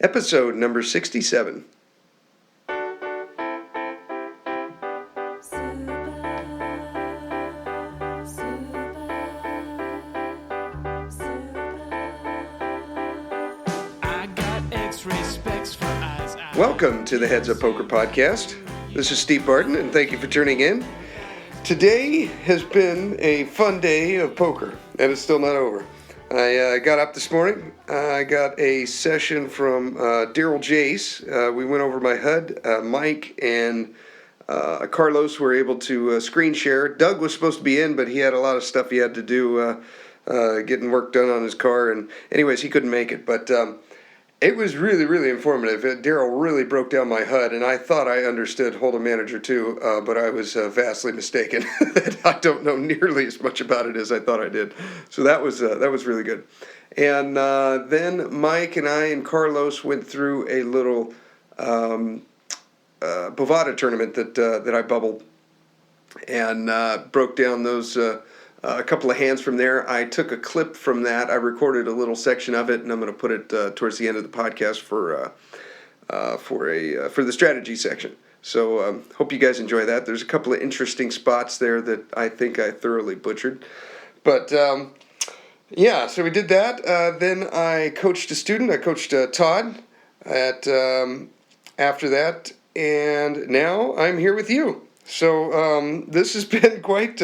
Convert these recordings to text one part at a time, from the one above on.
Episode number 67. Welcome to the Heads Up Poker Podcast. This is Steve Barton, and thank you for tuning in. Today has been a fun day of poker, and it's still not over. I got up this morning. I got a session from Daryl Jace. We went over my HUD. Mike and Carlos were able to screen share. Doug was supposed to be in, but he had a lot of stuff he had to do, getting work done on his car. And anyways, he couldn't make it. But it was really, really informative. Daryl really broke down my HUD, and I thought I understood Hold'em Manager 2, but I was vastly mistaken. I don't know nearly as much about it as I thought I did. So that was really good. And then Mike and I and Carlos went through a little Bovada tournament that I bubbled, and broke down those a couple of hands from there. I took a clip from that. I recorded a little section of it, and I'm going to put it towards the end of the podcast for the strategy section. So hope you guys enjoy that. There's a couple of interesting spots there that I think I thoroughly butchered. But yeah, so we did that. Then I coached a student. I coached Todd at after that, and now I'm here with you. So this has been quite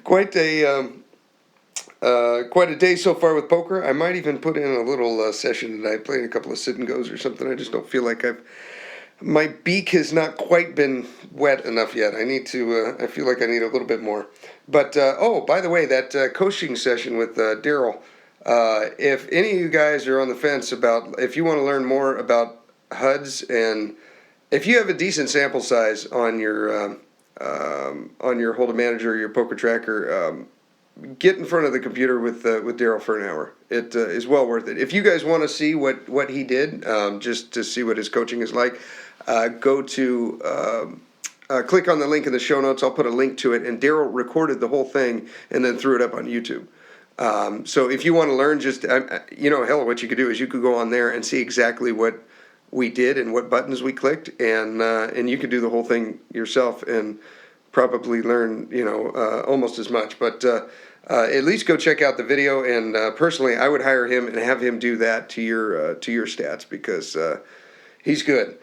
quite a day so far with poker. I might even put in a little session tonight, playing a couple of sit and goes or something. I just don't feel like my beak has not quite been wet enough yet. I need to. I feel like I need a little bit more. But oh, by the way, that coaching session with Daryl. If any of you guys are on the fence about if you want to learn more about HUDs, and if you have a decent sample size on your Hold'em Manager or your poker tracker, get in front of the computer with Daryl for an hour. It is well worth it. If you guys want to see what he did, just to see what his coaching is like, go to click on the link in the show notes. I'll put a link to it. And Daryl recorded the whole thing and then threw it up on YouTube. So if you want to learn, just hell, what you could do is you could go on there and see exactly what we did and what buttons we clicked, and you could do the whole thing yourself and probably learn almost as much. But at least go check out the video. And personally, I would hire him and have him do that to your stats, because he's good.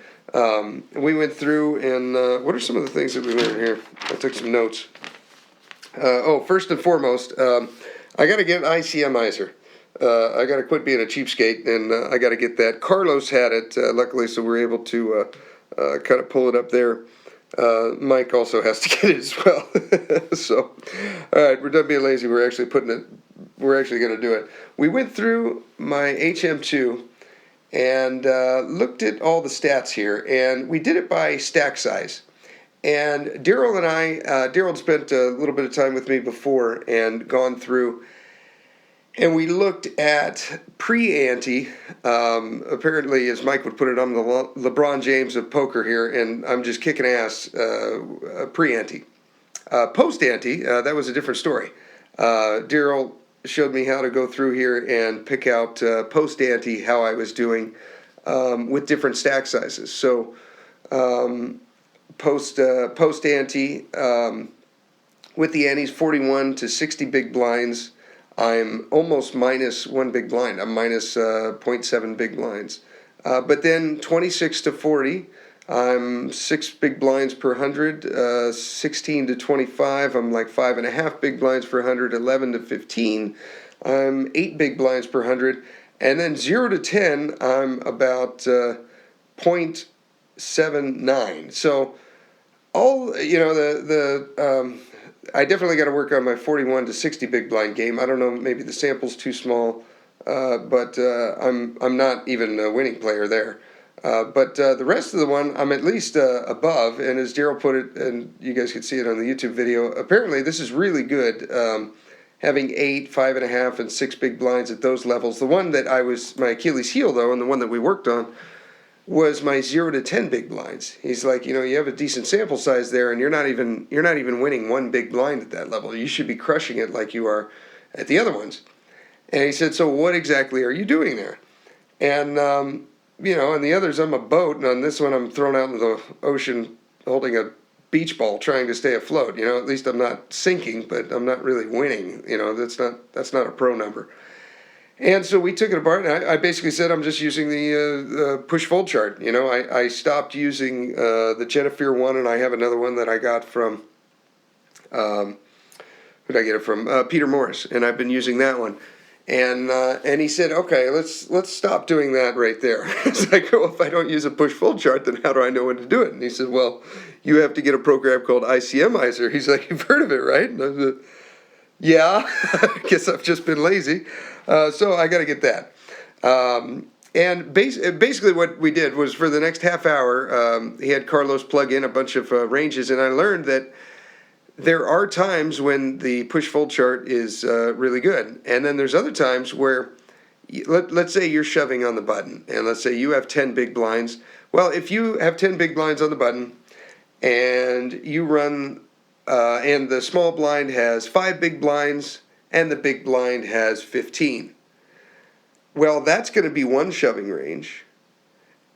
We went through, and what are some of the things that we learned here? I took some notes. First and foremost, I got to get ICMizer. I got to quit being a cheapskate, and I got to get that. Carlos had it, luckily, so we were able to kind of pull it up there. Mike also has to get it as well. So, all right, we're done being lazy. We're actually going to do it. We went through my HM2 and looked at all the stats here, and we did it by stack size. And Daryl and Daryl had spent a little bit of time with me before and gone through. And we looked at pre-ante, apparently, as Mike would put it, I'm the LeBron James of poker here, and I'm just kicking ass pre-ante. Post-ante, that was a different story. Daryl showed me how to go through here and pick out post-ante, how I was doing with different stack sizes. So post-ante, with the antes, 41 to 60 big blinds, I'm almost minus one big blind. I'm minus 0.7 big blinds. But then 26 to 40, I'm 6 big blinds per 100. 16 to 25, I'm like 5.5 big blinds per 100. 11 to 15, I'm 8 big blinds per 100. And then 0 to 10, I'm about 0.79. So all, I definitely got to work on my 41 to 60 big blind game. I don't know, maybe the sample's too small, but I'm not even a winning player there. But the rest of the one, I'm at least above. And as Daryl put it, and you guys can see it on the YouTube video, apparently this is really good. Having 8, 5.5, and 6 big blinds at those levels. The one that my Achilles heel though, and the one that we worked on, was my 0 to 10 big blinds. He's like, you have a decent sample size there, and you're not even winning one big blind at that level. You should be crushing it like you are at the other ones. And he said, so what exactly are you doing there? And, and the others, I'm a boat, and on this one, I'm thrown out into the ocean holding a beach ball trying to stay afloat. At least I'm not sinking, but I'm not really winning. That's not a pro number. And so we took it apart, and I basically said I'm just using the push-fold chart. I stopped using the Jennifer one, and I have another one that I got from, who did I get it from? Peter Morris, and I've been using that one. And he said, okay, let's stop doing that right there. It's like, well, if I don't use a push-fold chart, then how do I know when to do it? And he said, well, you have to get a program called ICMizer. He's like, you've heard of it, right? And I said, yeah, I guess I've just been lazy. So I got to get that. And basically what we did was for the next half hour, he had Carlos plug in a bunch of ranges, and I learned that there are times when the push-fold chart is really good, and then there's other times where, let's say you're shoving on the button, and let's say you have 10 big blinds. Well, if you have 10 big blinds on the button, and you run, and the small blind has 5 big blinds, and the big blind has 15. Well, that's going to be one shoving range.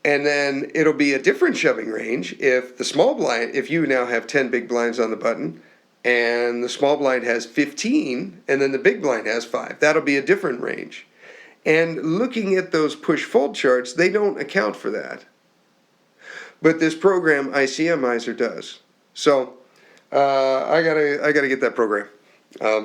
And then it'll be a different shoving range if the small blind, if you now have 10 big blinds on the button, and the small blind has 15, and then the big blind has 5. That'll be a different range. And looking at those push-fold charts, they don't account for that. But this program, ICMizer, does. So I gotta get that program.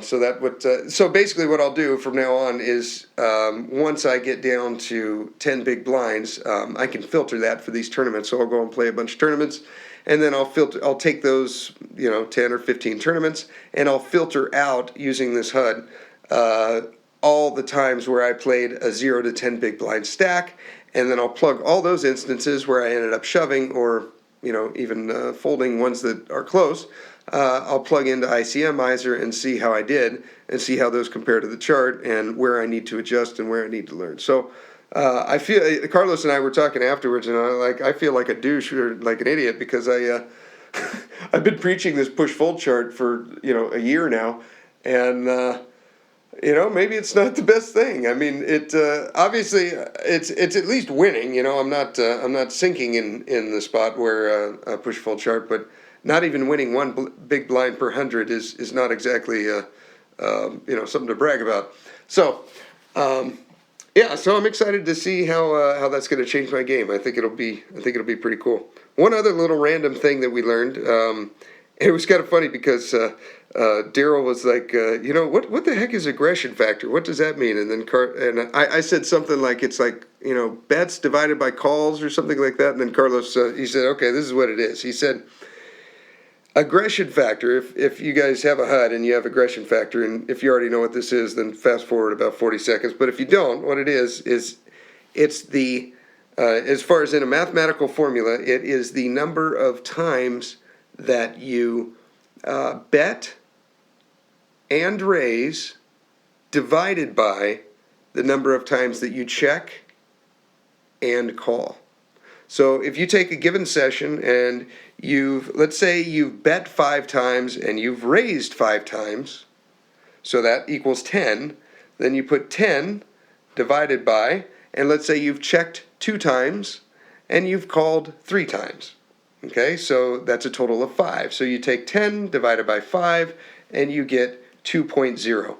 So basically what I'll do from now on is once I get down to 10 big blinds, I can filter that for these tournaments. So I'll go and play a bunch of tournaments, and then I'll take those 10 or 15 tournaments, and I'll filter out using this HUD all the times where I played a 0 to 10 big blind stack, and then I'll plug all those instances where I ended up shoving or even folding ones that are close. I'll plug into ICMizer and see how I did, and see how those compare to the chart, and where I need to adjust and where I need to learn. So I feel, Carlos and I were talking afterwards, and I feel like a douche or like an idiot because I've been preaching this push-fold chart for a year now, and maybe it's not the best thing. I mean, it obviously it's at least winning. I'm not sinking in the spot where a push-fold chart, but not even winning one big blind per 100 is not exactly something to brag about. So so I'm excited to see how that's going to change my game. I think it'll be pretty cool. One other little random thing that we learned. It was kind of funny because Daryl was like, what the heck is aggression factor? What does that mean? And then I said something like it's like bets divided by calls or something like that. And then Carlos he said, okay, this is what it is. He said, aggression factor, if you guys have a HUD and you have aggression factor, and if you already know what this is, then fast forward about 40 seconds. But if you don't, what it is it's the, as far as in a mathematical formula, it is the number of times that you bet and raise divided by the number of times that you check and call. So if you take a given session and let's say you've bet 5 times and you've raised 5 times, so that equals 10, then you put 10 divided by, and let's say you've checked 2 times and you've called 3 times. Okay, so that's a total of 5. So you take 10 divided by 5 and you get 2.0.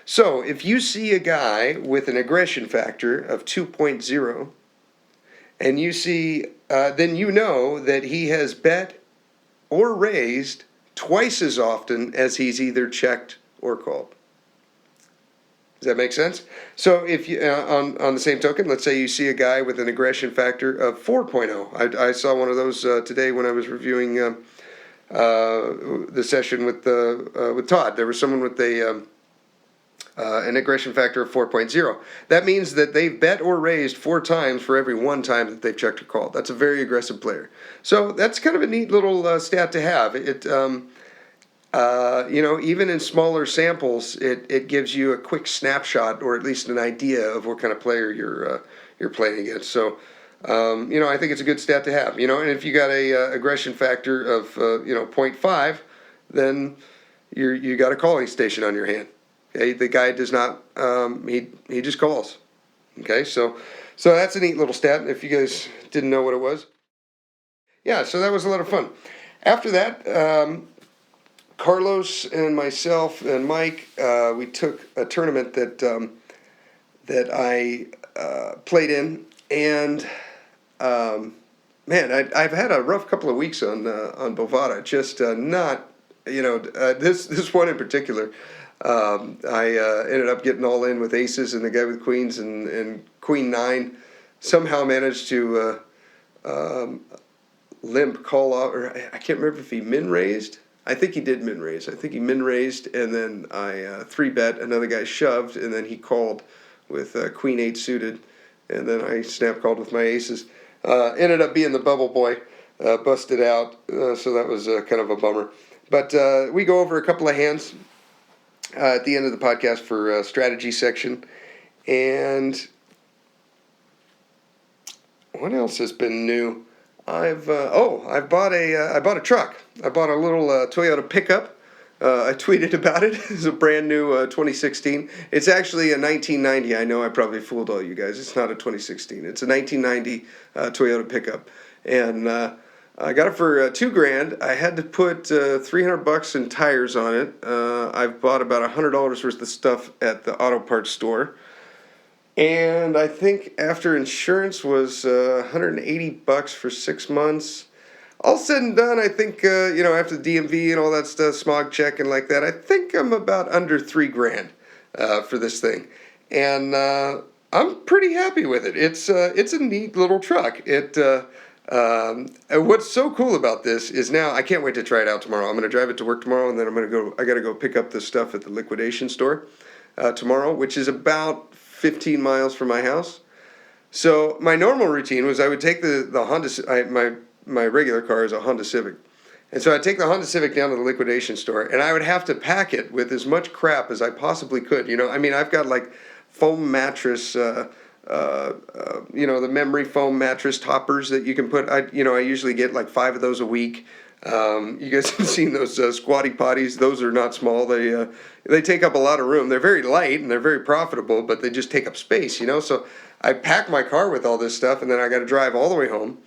So if you see a guy with an aggression factor of 2.0, and you see, then you know that he has bet or raised twice as often as he's either checked or called. Does that make sense? So if you, on the same token, let's say you see a guy with an aggression factor of 4.0. I saw one of those today when I was reviewing the session with Todd. There was someone with an aggression factor of 4.0. That means that they've bet or raised 4 times for every 1 time that they've checked or called. That's a very aggressive player. So that's kind of a neat little stat to have. It, even in smaller samples, it gives you a quick snapshot, or at least an idea of what kind of player you're playing against. So, I think it's a good stat to have. And if you got a aggression factor of 0.5, then you got a calling station on your hand. Okay, the guy does not. He just calls. Okay, so So that's a neat little stat if you guys didn't know what it was. Yeah, so that was a lot of fun. After that, Carlos and myself and Mike, we took a tournament that I played in, and man, I've had a rough couple of weeks on Bovada. Just not, this one in particular. I ended up getting all in with aces, and the guy with queens and queen nine somehow managed to limp call out, or I can't remember if he min raised. I think he did min raise. I think he min raised, and then I three bet. Another guy shoved, and then he called with queen eight suited, and then I snap called with my aces. Ended up being the bubble boy, busted out, so that was kind of a bummer. But we go over a couple of hands at the end of the podcast for strategy section, and what else has been new? I bought a truck. I bought a little Toyota pickup. I tweeted about it. It's a brand new 2016. It's actually a 1990. I know I probably fooled all you guys. It's not a 2016. It's a 1990 Toyota pickup, and I got it for $2,000. I had to put $300 in tires on it. I've bought about $100 worth of stuff at the auto parts store. And I think after insurance was $180 for 6 months, all said and done, I think, after the DMV and all that stuff, smog check and like that, I think I'm about under $3,000 for this thing. And I'm pretty happy with it. It's a neat little truck. What's so cool about this is now I can't wait to try it out tomorrow. I'm going to drive it to work tomorrow, and then I got to go pick up this stuff at the liquidation store tomorrow, which is about 15 miles from my house. So my normal routine was I would take the Honda. My regular car is a Honda Civic, and so I'd take the Honda Civic down to the liquidation store, and I would have to pack it with as much crap as I possibly could. I've got like foam mattress, the memory foam mattress toppers that you can put. I usually get like 5 of those a week. You guys have seen those squatty potties. Those are not small. They take up a lot of room. They're very light and they're very profitable, but they just take up space, So I pack my car with all this stuff, and then I got to drive all the way home,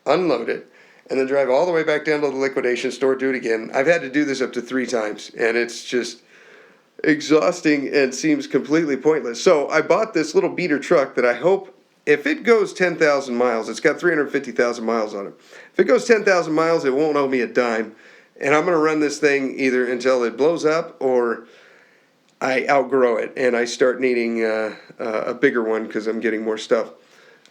unload it, and then drive all the way back down to the liquidation store, do it again. I've had to do this up to 3 times, and it's just exhausting and seems completely pointless. So I bought this little beater truck that I hope, if it goes 10,000 miles, it's got 350,000 miles on it. If it goes 10,000 miles, it won't owe me a dime. And I'm going to run this thing either until it blows up or I outgrow it and I start needing a bigger one because I'm getting more stuff.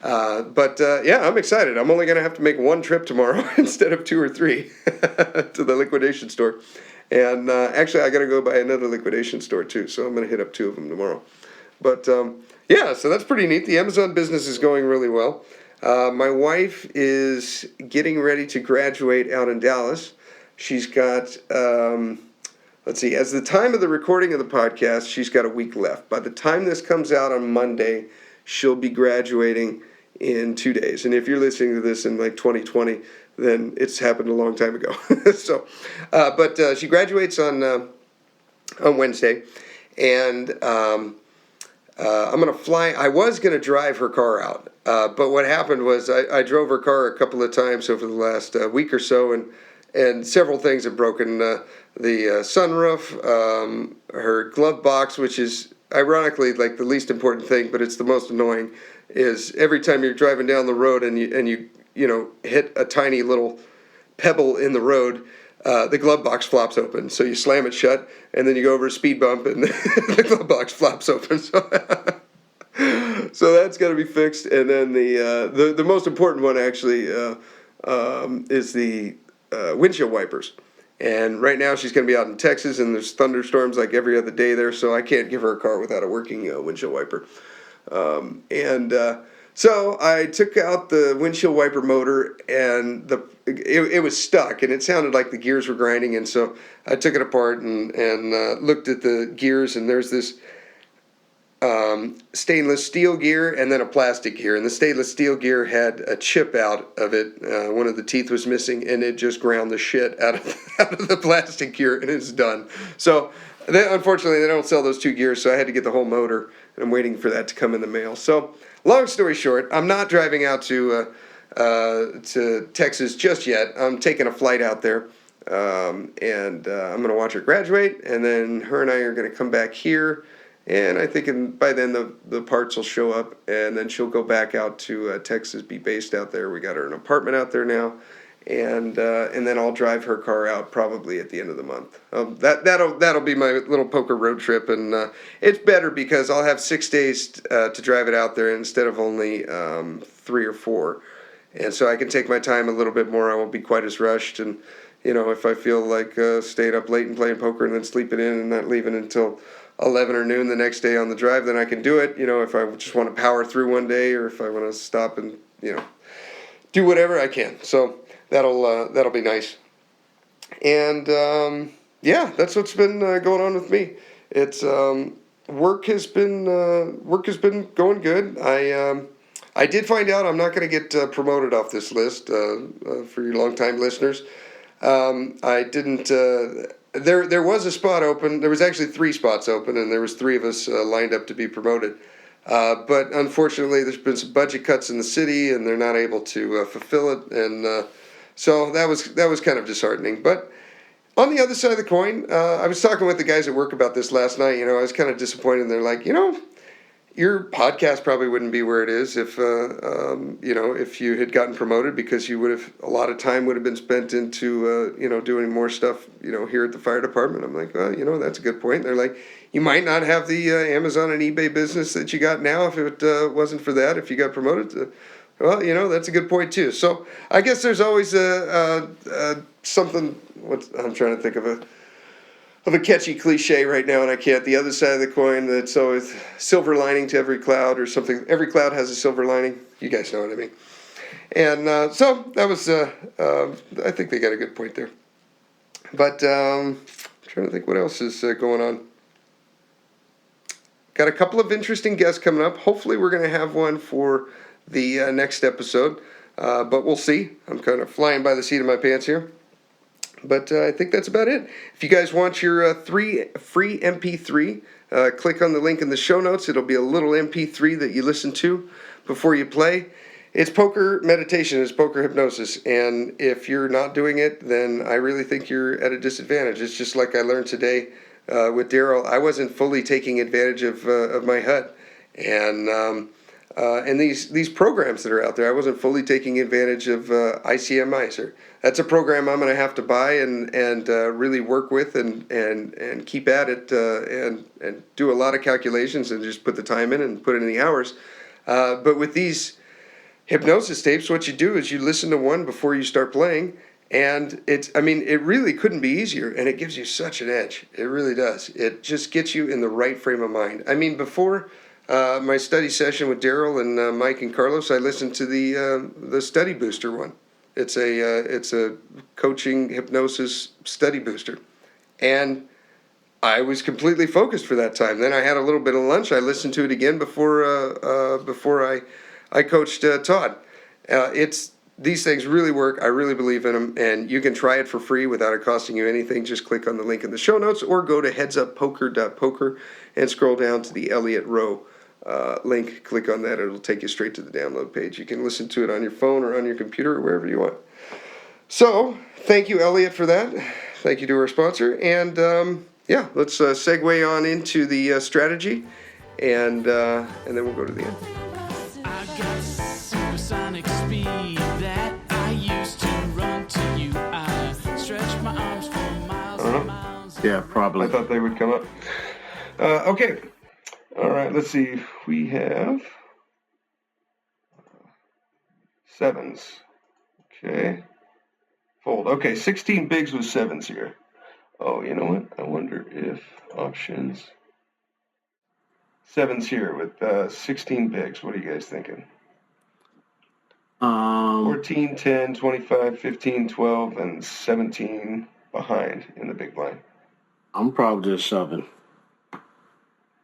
I'm excited. I'm only going to have to make 1 trip tomorrow instead of 2 or 3 to the liquidation store. And actually, I got to go by another liquidation store too, so I'm going to hit up 2 of them tomorrow. But so that's pretty neat. The Amazon business is going really well. My wife is getting ready to graduate out in Dallas. She's got, as the time of the recording of the podcast, she's got a week left. By the time this comes out on Monday, she'll be graduating in 2 days. And if you're listening to this in like 2020, then it's happened a long time ago. But she graduates on Wednesday, and I'm going to fly. I was going to drive her car out, but what happened was I drove her car a couple of times over the last week or so, and several things have broken. The sunroof, her glove box, which is ironically like the least important thing, but it's the most annoying, is every time you're driving down the road and you hit a tiny little pebble in the road, the glove box flops open. So you slam it shut, and then you go over a speed bump, and the glove box flops open. So that's got to be fixed. And then the most important one actually is the windshield wipers. And right now she's going to be out in Texas, and there's thunderstorms like every other day there, so I can't give her a car without a working windshield wiper. So I took out the windshield wiper motor, and it was stuck, and it sounded like the gears were grinding, and so I took it apart and looked at the gears, and there's this stainless steel gear and then a plastic gear, and the stainless steel gear had a chip out of it. One of the teeth was missing, and it just ground the shit out of the plastic gear, and it's done. So Unfortunately, they don't sell those 2 gears, so I had to get the whole motor, and I'm waiting for that to come in the mail. So, long story short, I'm not driving out to Texas just yet. I'm taking a flight out there, and I'm going to watch her graduate, and then her and I are going to come back here, and I think by then the parts will show up, and then she'll go back out to Texas, be based out there. We got her an apartment out there now. And then I'll drive her car out probably at the end of the month. That'll be my little poker road trip, and it's better because I'll have 6 days to drive it out there instead of only 3 or 4, and so I can take my time a little bit more. I won't be quite as rushed, and if I feel like staying up late and playing poker and then sleeping in and not leaving until 11 or noon the next day on the drive, then I can do it. If I just want to power through one day, or if I want to stop and do whatever, I can. So. That'll be nice, and that's what's been going on with me. It's work has been going good. I did find out I'm not going to get promoted off this list for your longtime listeners. I didn't. There was a spot open. There was actually 3 spots open, and there was 3 of us lined up to be promoted. But unfortunately, there's been some budget cuts in the city, and they're not able to fulfill it, and so that was kind of disheartening. But on the other side of the coin, I was talking with the guys at work about this last night. I was kind of disappointed. They're like, your podcast probably wouldn't be where it is if you had gotten promoted, because you would have, a lot of time would have been spent into doing more stuff here at the fire department. I'm like, well, that's a good point. They're like, you might not have the Amazon and eBay business that you got now if it wasn't for that. If you got promoted. Well, that's a good point too. So I guess there's always something. I'm trying to think of a catchy cliche right now, and I can't. The other side of the coin, that's always silver lining to every cloud or something. Every cloud has a silver lining. You guys know what I mean. And so that was. I think they got a good point there. But I'm trying to think what else is going on. Got a couple of interesting guests coming up. Hopefully, we're going to have one for the next episode, but we'll see. I'm kind of flying by the seat of my pants here, but I think that's about it. If you guys want your 3 free MP3, click on the link in the show notes. It'll be a little MP3 that you listen to before you play. It's poker meditation, it's poker hypnosis, and if you're not doing it, then I really think you're at a disadvantage. It's just like I learned today with Daryl. I wasn't fully taking advantage of my HUD, and these programs that are out there, I wasn't fully taking advantage of ICMizer. That's a program I'm going to have to buy and really work with and keep at it and do a lot of calculations and just put the time in and put in the hours. But with these hypnosis tapes, what you do is you listen to one before you start playing, and it really couldn't be easier, and it gives you such an edge. It really does. It just gets you in the right frame of mind. Before my study session with Daryl and Mike and Carlos, I listened to the study booster one. It's a coaching hypnosis study booster, and I was completely focused for that time. Then I had a little bit of lunch. I listened to it again before I coached Todd. These things really work. I really believe in them, and you can try it for free without it costing you anything. Just click on the link in the show notes, or go to HeadsUpPoker.Poker and scroll down to the Elliott Rowe link. Click on that. It'll take you straight to the download page. You can listen to it on your phone or on your computer or wherever you want. So, thank you, Elliott, for that. Thank you to our sponsor. And, let's segue on into the strategy, and then we'll go to the end. I got supersonic speed that I used to run to you. I stretched my arms for miles and miles. Yeah, probably. I thought they would come up. Okay. All right, let's see. We have 7s. Okay. Fold. Okay, 16 bigs with 7s here. Oh, you know what? I wonder if options. 7s here with 16 bigs. What are you guys thinking? 14, 10, 25, 15, 12, and 17 behind in the big blind. I'm probably just shoving.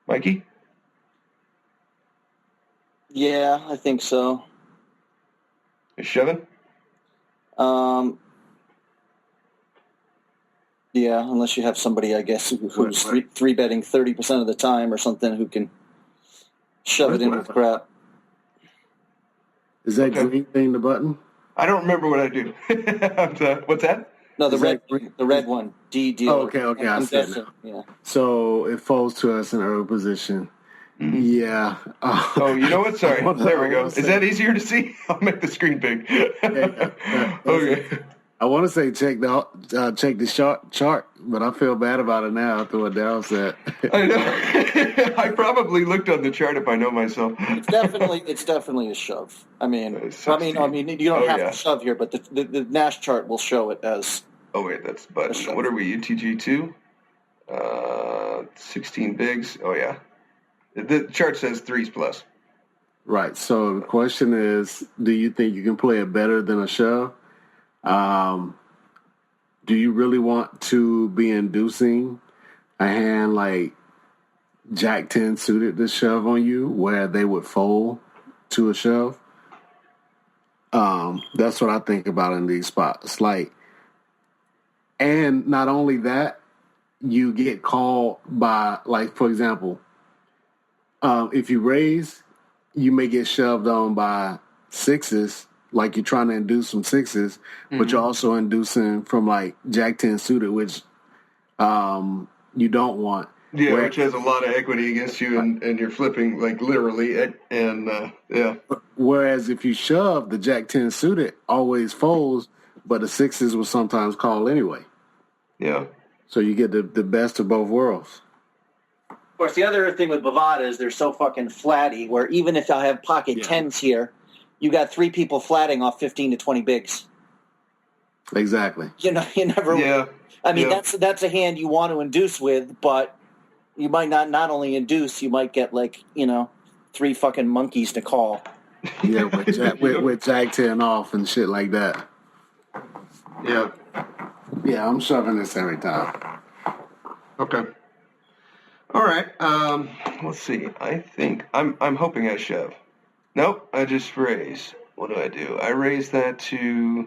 Mikey? Yeah, I think so. You shoving? Yeah, unless you have somebody, I guess, who's three betting 30% of the time or something who can shove it in with crap. Is that green thing the button? I don't remember what I do. What's that? No, the red one. D deal. Oh, okay, I see it now. Yeah. So it folds to us in early position. Mm-hmm. Yeah. Oh, you know what? Sorry. There we go. Is that easier to see? I'll make the screen big. Okay. I want to say check the chart, but I feel bad about it now after what Daryl said. I know. I probably looked on the chart if I know myself. It's definitely a shove. I mean, you don't have to shove here, but the Nash chart will show it as. Oh wait, that's button. What are we? UTG 2, 16 bigs. Oh yeah, the chart says 3s plus. Right. So the question is, do you think you can play it better than a shove? Do you really want to be inducing a hand like Jack 10 suited to shove on you where they would fold to a shove? That's what I think about in these spots. And not only that, you get called by, for example, if you raise, you may get shoved on by 6s. Like you're trying to induce some 6s, but you're also inducing from Jack 10 suited, which you don't want. Yeah, which has a lot of equity against you, and you're flipping literally, and yeah. Whereas if you shove, the Jack 10 suited always folds, but the 6s will sometimes call anyway. Yeah. So you get the best of both worlds. Of course, the other thing with Bovada is they're so fucking flatty, where even if I have pocket 10s here, you got 3 people flatting off 15 to 20 bigs. Exactly. You never. Yeah. I mean, that's a hand you want to induce with, but you might not only induce, you might get 3 fucking monkeys to call. Yeah, with Jack 10 off and shit like that. Yeah. Yeah, I'm shoving this every time. Okay. All right. Let's see. I think I'm hoping I shove. Nope, I just raise. What do? I raise that to,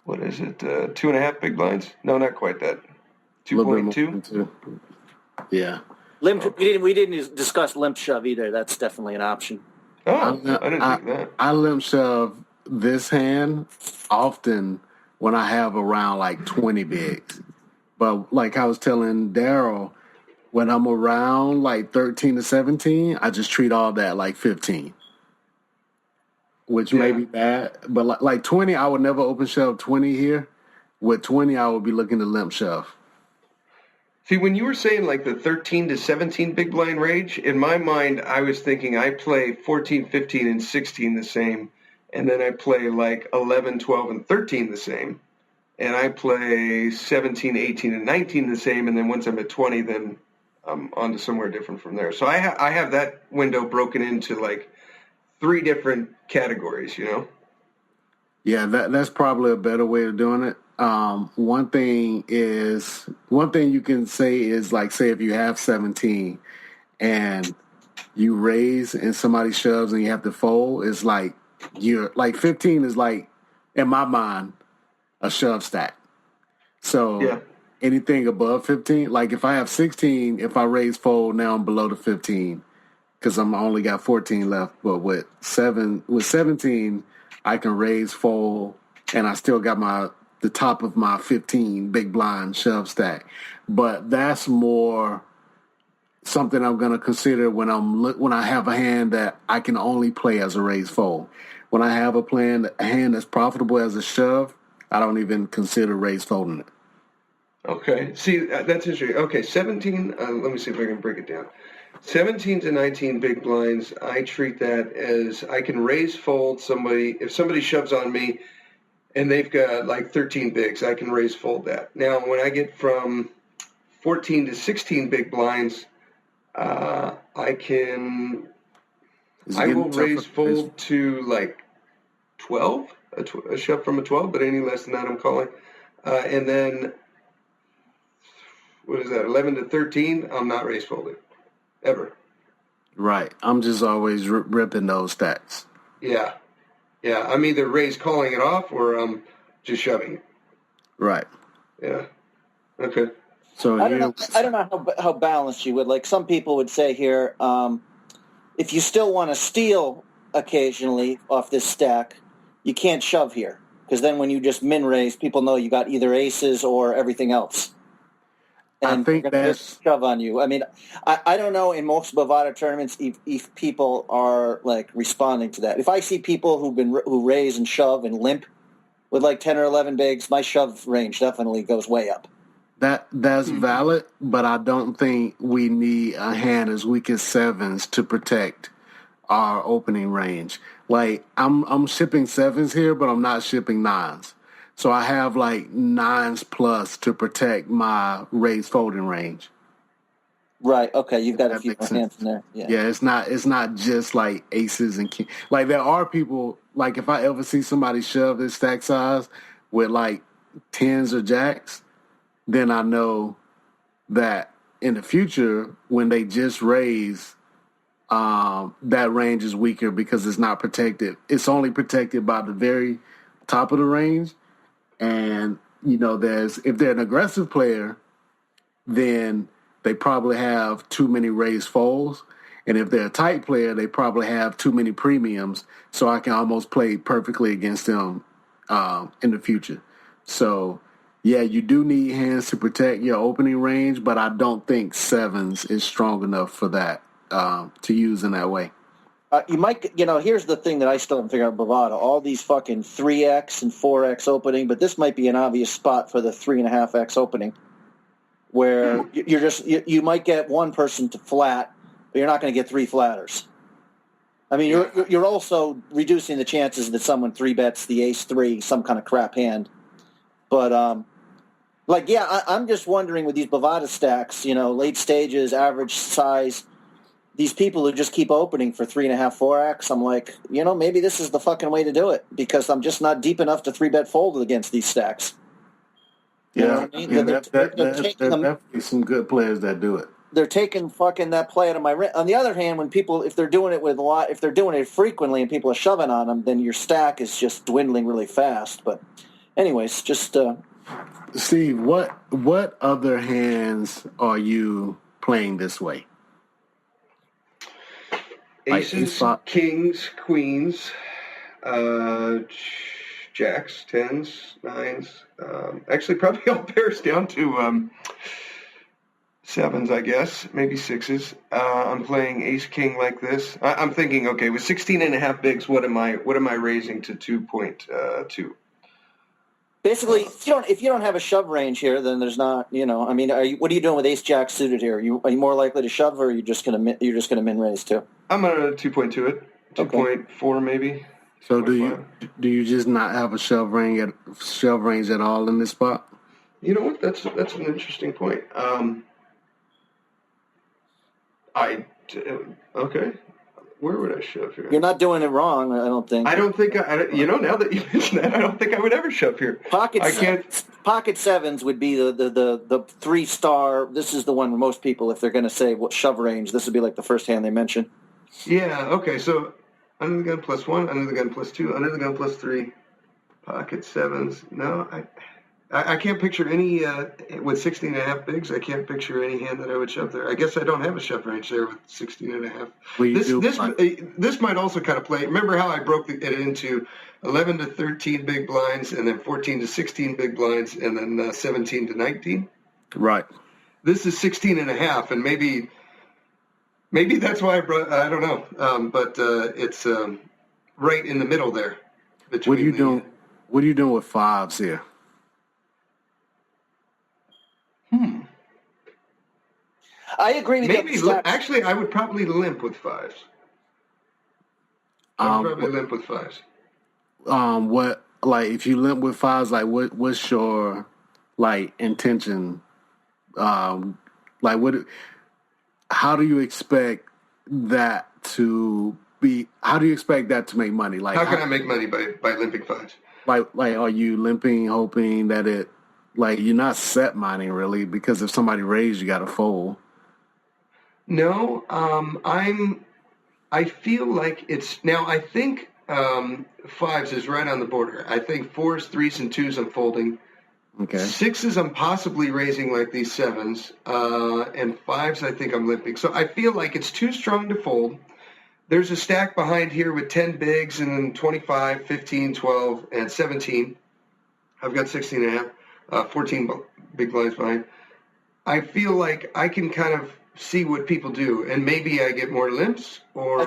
what is it, 2.5 big blinds? No, not quite that. 2.2? Yeah. Limp. Okay. We didn't discuss limp shove either. That's definitely an option. Oh, I didn't think that. I limp shove this hand often when I have around 20 bigs. But like I was telling Daryl, when I'm around 13 to 17, I just treat all that like 15, which may be bad. But like 20, I would never open shove 20 here. With 20, I would be looking to limp shove. See, when you were saying the 13 to 17 big blind range, in my mind, I was thinking I play 14, 15, and 16 the same, and then I play 11, 12, and 13 the same, and I play 17, 18, and 19 the same, and then once I'm at 20, then I'm on to somewhere different from there. So I have that window broken into 3 different categories, Yeah, that's probably a better way of doing it. One thing you can say is say if you have 17 and you raise and somebody shoves and you have to fold, it's you're 15 is in my mind a shove stack. So yeah. Anything above 15, if I have 16, if I raise fold, now I'm below the 15 because I'm only got 14 left. But with 17, I can raise fold, and I still got the top of my 15 big blind shove stack. But that's more something I'm going to consider when I have a hand that I can only play as a raise fold. When I have a hand that's profitable as a shove, I don't even consider raise folding it. Okay. See, that's interesting. Okay, 17, let me see if I can break it down. 17 to 19 big blinds, I treat that as I can raise fold somebody. If somebody shoves on me and they've got 13 bigs, I can raise fold that. Now, when I get from 14 to 16 big blinds, I will raise fold to 12, a shove from a 12, but any less than that I'm calling. And then, what is that, 11 to 13, I'm not raise folding, ever. Right. I'm just always ripping those stacks. Yeah. I'm either raise calling it off or I'm just shoving it. Right. Yeah. Okay. So I don't know how balanced you would. Like some people would say here, if you still want to steal occasionally off this stack, you can't shove here. Because then when you just min raise, people know you got either aces or everything else. And I think they're gonna that's just shove on you. I mean, I don't know in most Bovada tournaments if people are like responding to that. If I see people who raise and shove and limp with like 10 or 11 bigs, my shove range definitely goes way up. that's valid, but I don't think we need a hand as weak as sevens to protect our opening range. Like I'm shipping sevens here, but I'm not shipping nines. So I have like nines plus to protect my raise folding range. Right. Okay. You've got a That few makes more hands sense. in there. Yeah. Yeah, it's not just like aces and king. Like there are people, like if I ever see somebody shove this stack size with like tens or jacks, then I know that in the future when they just raise, that range is weaker because it's not protected. It's only protected by the very top of the range. And, if they're an aggressive player, then they probably have too many raised folds. And if they're a tight player, they probably have too many premiums. So I can almost play perfectly against them in the future. So, yeah, you do need hands to protect your opening range, but I don't think sevens is strong enough for that to use in that way. You might, here's the thing that I still haven't figured out Bovada. All these fucking 3x and 4x opening, but this might be an obvious spot for the 3.5x opening where you might get one person to flat, but you're not going to get three flatters. I mean, you're also reducing the chances that someone 3-bets the ace-3, some kind of crap hand. But, I'm just wondering with these Bovada stacks, late stages, average size, these people who just keep opening for 3.5, 4x, I'm like, maybe this is the fucking way to do it because I'm just not deep enough to 3-bet fold against these stacks. You know what I mean? They're definitely some good players that do it. They're taking fucking that play out of my ring. On the other hand, when people, if they're doing it if they're doing it frequently and people are shoving on them, then your stack is just dwindling really fast. But anyways, just... Steve, what other hands are you playing this way? Aces, kings, queens, jacks, tens, nines. Actually, probably all pairs down to sevens, I guess, maybe sixes. I'm playing ace king like this. I'm thinking, okay, with 16.5 bigs, what am I raising to 2.2? Basically, if you don't have a shove range here, then there's not. I mean, what are you doing with ace jack suited here? Are you more likely to shove, or are you just gonna min raise too? I'm gonna 2.2 it, 2.4 maybe. So do you just not have a shove range at all in this spot? You know what? That's an interesting point. Okay. Where would I shove here? You're not doing it wrong, I don't think. I don't think now that you mention that, I don't think I would ever shove here. Pocket sevens would be the 3-star. This is the one where most people, if they're going to say what shove range, this would be like the first hand they mention. Yeah. Okay. So under the gun +1, under the gun +2, under the gun +3, pocket sevens. No, I can't picture any with 16.5 bigs. I can't picture any hand that I would shove there. I guess I don't have a shove range there with 16.5. This might also kind of play. Remember how I broke it into 11 to 13 big blinds, and then 14 to 16 big blinds, and then 17 to 19. Right. This is 16.5, and maybe that's why I brought. I don't know, but it's right in the middle there. What are you doing? What are you doing with fives here? I agree with you. Actually, I would probably limp with fives. What, like, if you limp with fives, like, what's your, like, intention? How do you expect that to be? How do you expect that to make money? Like, how can I make money by limping fives? Like, are you limping, hoping that it? Like, you're not set mining, really, because if somebody raised, you got to fold. No, I feel like it's... Now, I think fives is right on the border. I think 4s, 3s, and 2s I'm folding. Okay. Sixes, I'm possibly raising like these sevens, and fives, I think I'm limping. So I feel like it's too strong to fold. There's a stack behind here with 10 bigs and then 25, 15, 12, and 17. I've got 16 and a half, 14 big blinds behind. I feel like I can kind of see what people do, and maybe I get more limps, or I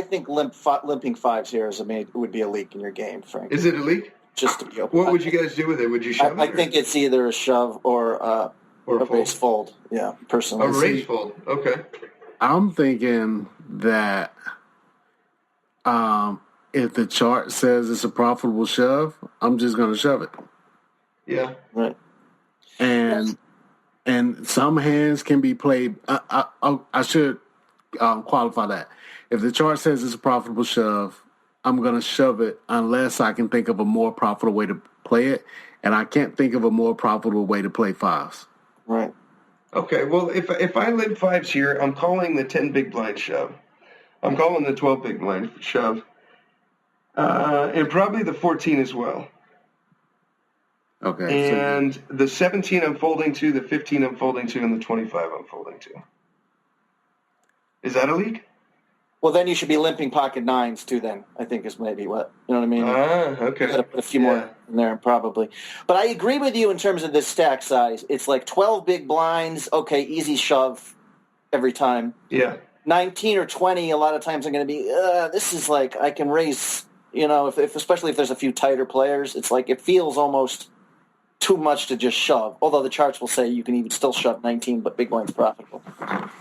think limping fives here would be a leak in your game, Frank. Is it a leak? Just to be open. What would you guys do with it? Would you shove it? I think it's either a shove or a raise fold. Yeah, personally. A raise fold. Okay. I'm thinking that if the chart says it's a profitable shove, I'm just going to shove it. Yeah. Right. And some hands can be played. I should qualify that. If the chart says it's a profitable shove, I'm going to shove it unless I can think of a more profitable way to play it. And I can't think of a more profitable way to play fives. Right. Okay. Well, if I limp fives here, I'm calling the 10 big blind shove. I'm calling the 12 big blind shove. And probably the 14 as well. Okay. And the 17 I'm folding to, the 15 I'm folding to, and the 25 I'm folding to. Is that a leak? Well, then you should be limping pocket nines too. Then I think is maybe what you know what I mean. Okay. You got to put a few more in there probably. But I agree with you in terms of this stack size. It's like 12 big blinds. Okay, easy shove every time. Yeah. 19 or 20. A lot of times I'm going to be. This is like I can raise. You know, if especially if there's a few tighter players, it's like it feels almost too much to just shove. Although the charts will say you can even still shove 19, but big blind's profitable.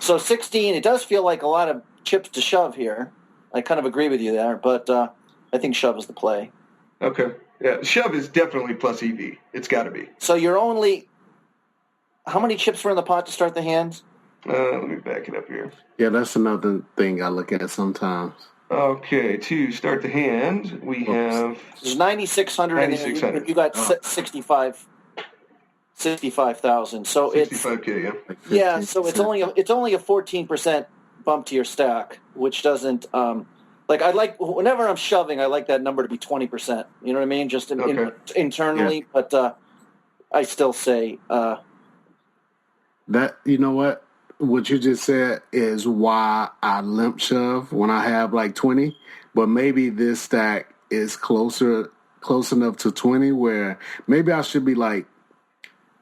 So 16, it does feel like a lot of chips to shove here. I kind of agree with you there, but I think shove is the play. Okay. Yeah, shove is definitely plus EV. It's got to be. So you're only... How many chips were in the pot to start the hand? Let me back it up here. Yeah, that's another thing I look at sometimes. Okay, to start the hand, we have... There's 9,600. 9,600. You got 65,000. So 65K, yeah. Yeah, so it's only a 14% bump to your stack, which doesn't I like whenever I'm shoving, I like that number to be 20%. You know what I mean? Just internally, yeah. But I still say that you know what you just said is why I limp shove when I have like 20, but maybe this stack is close enough to 20 where maybe I should be like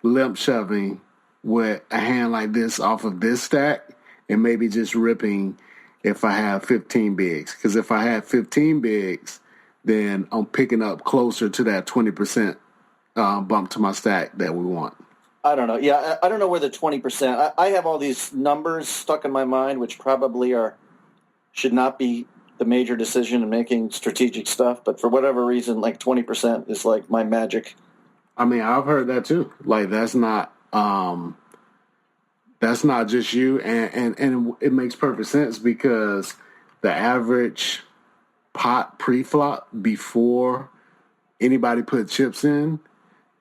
limp shoving with a hand like this off of this stack and maybe just ripping if I have 15 bigs. Because if I have 15 bigs, then I'm picking up closer to that 20% bump to my stack that we want. I don't know. Yeah, I don't know where the 20%. I have all these numbers stuck in my mind, which probably should not be the major decision in making strategic stuff. But for whatever reason, like 20% is like my magic. I mean, I've heard that too. Like that's not just you, and it makes perfect sense because the average pot pre-flop before anybody put chips in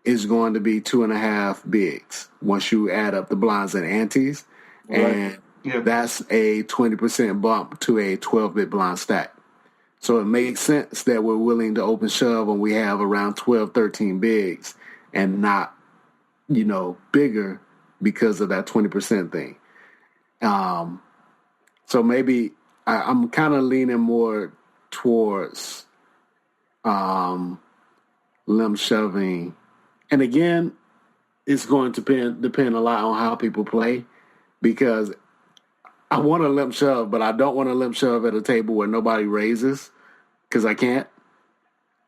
is going to be 2.5 bigs once you add up the blinds and antes, and that's a 20% bump to a 12-bit blind stack. So it makes sense that we're willing to open shove when we have around 12, 13 bigs and not, bigger because of that 20% thing. So maybe I'm kind of leaning more towards limb shoving. And again, it's going to depend a lot on how people play because I want to limp shove, but I don't want to limp shove at a table where nobody raises because I can't.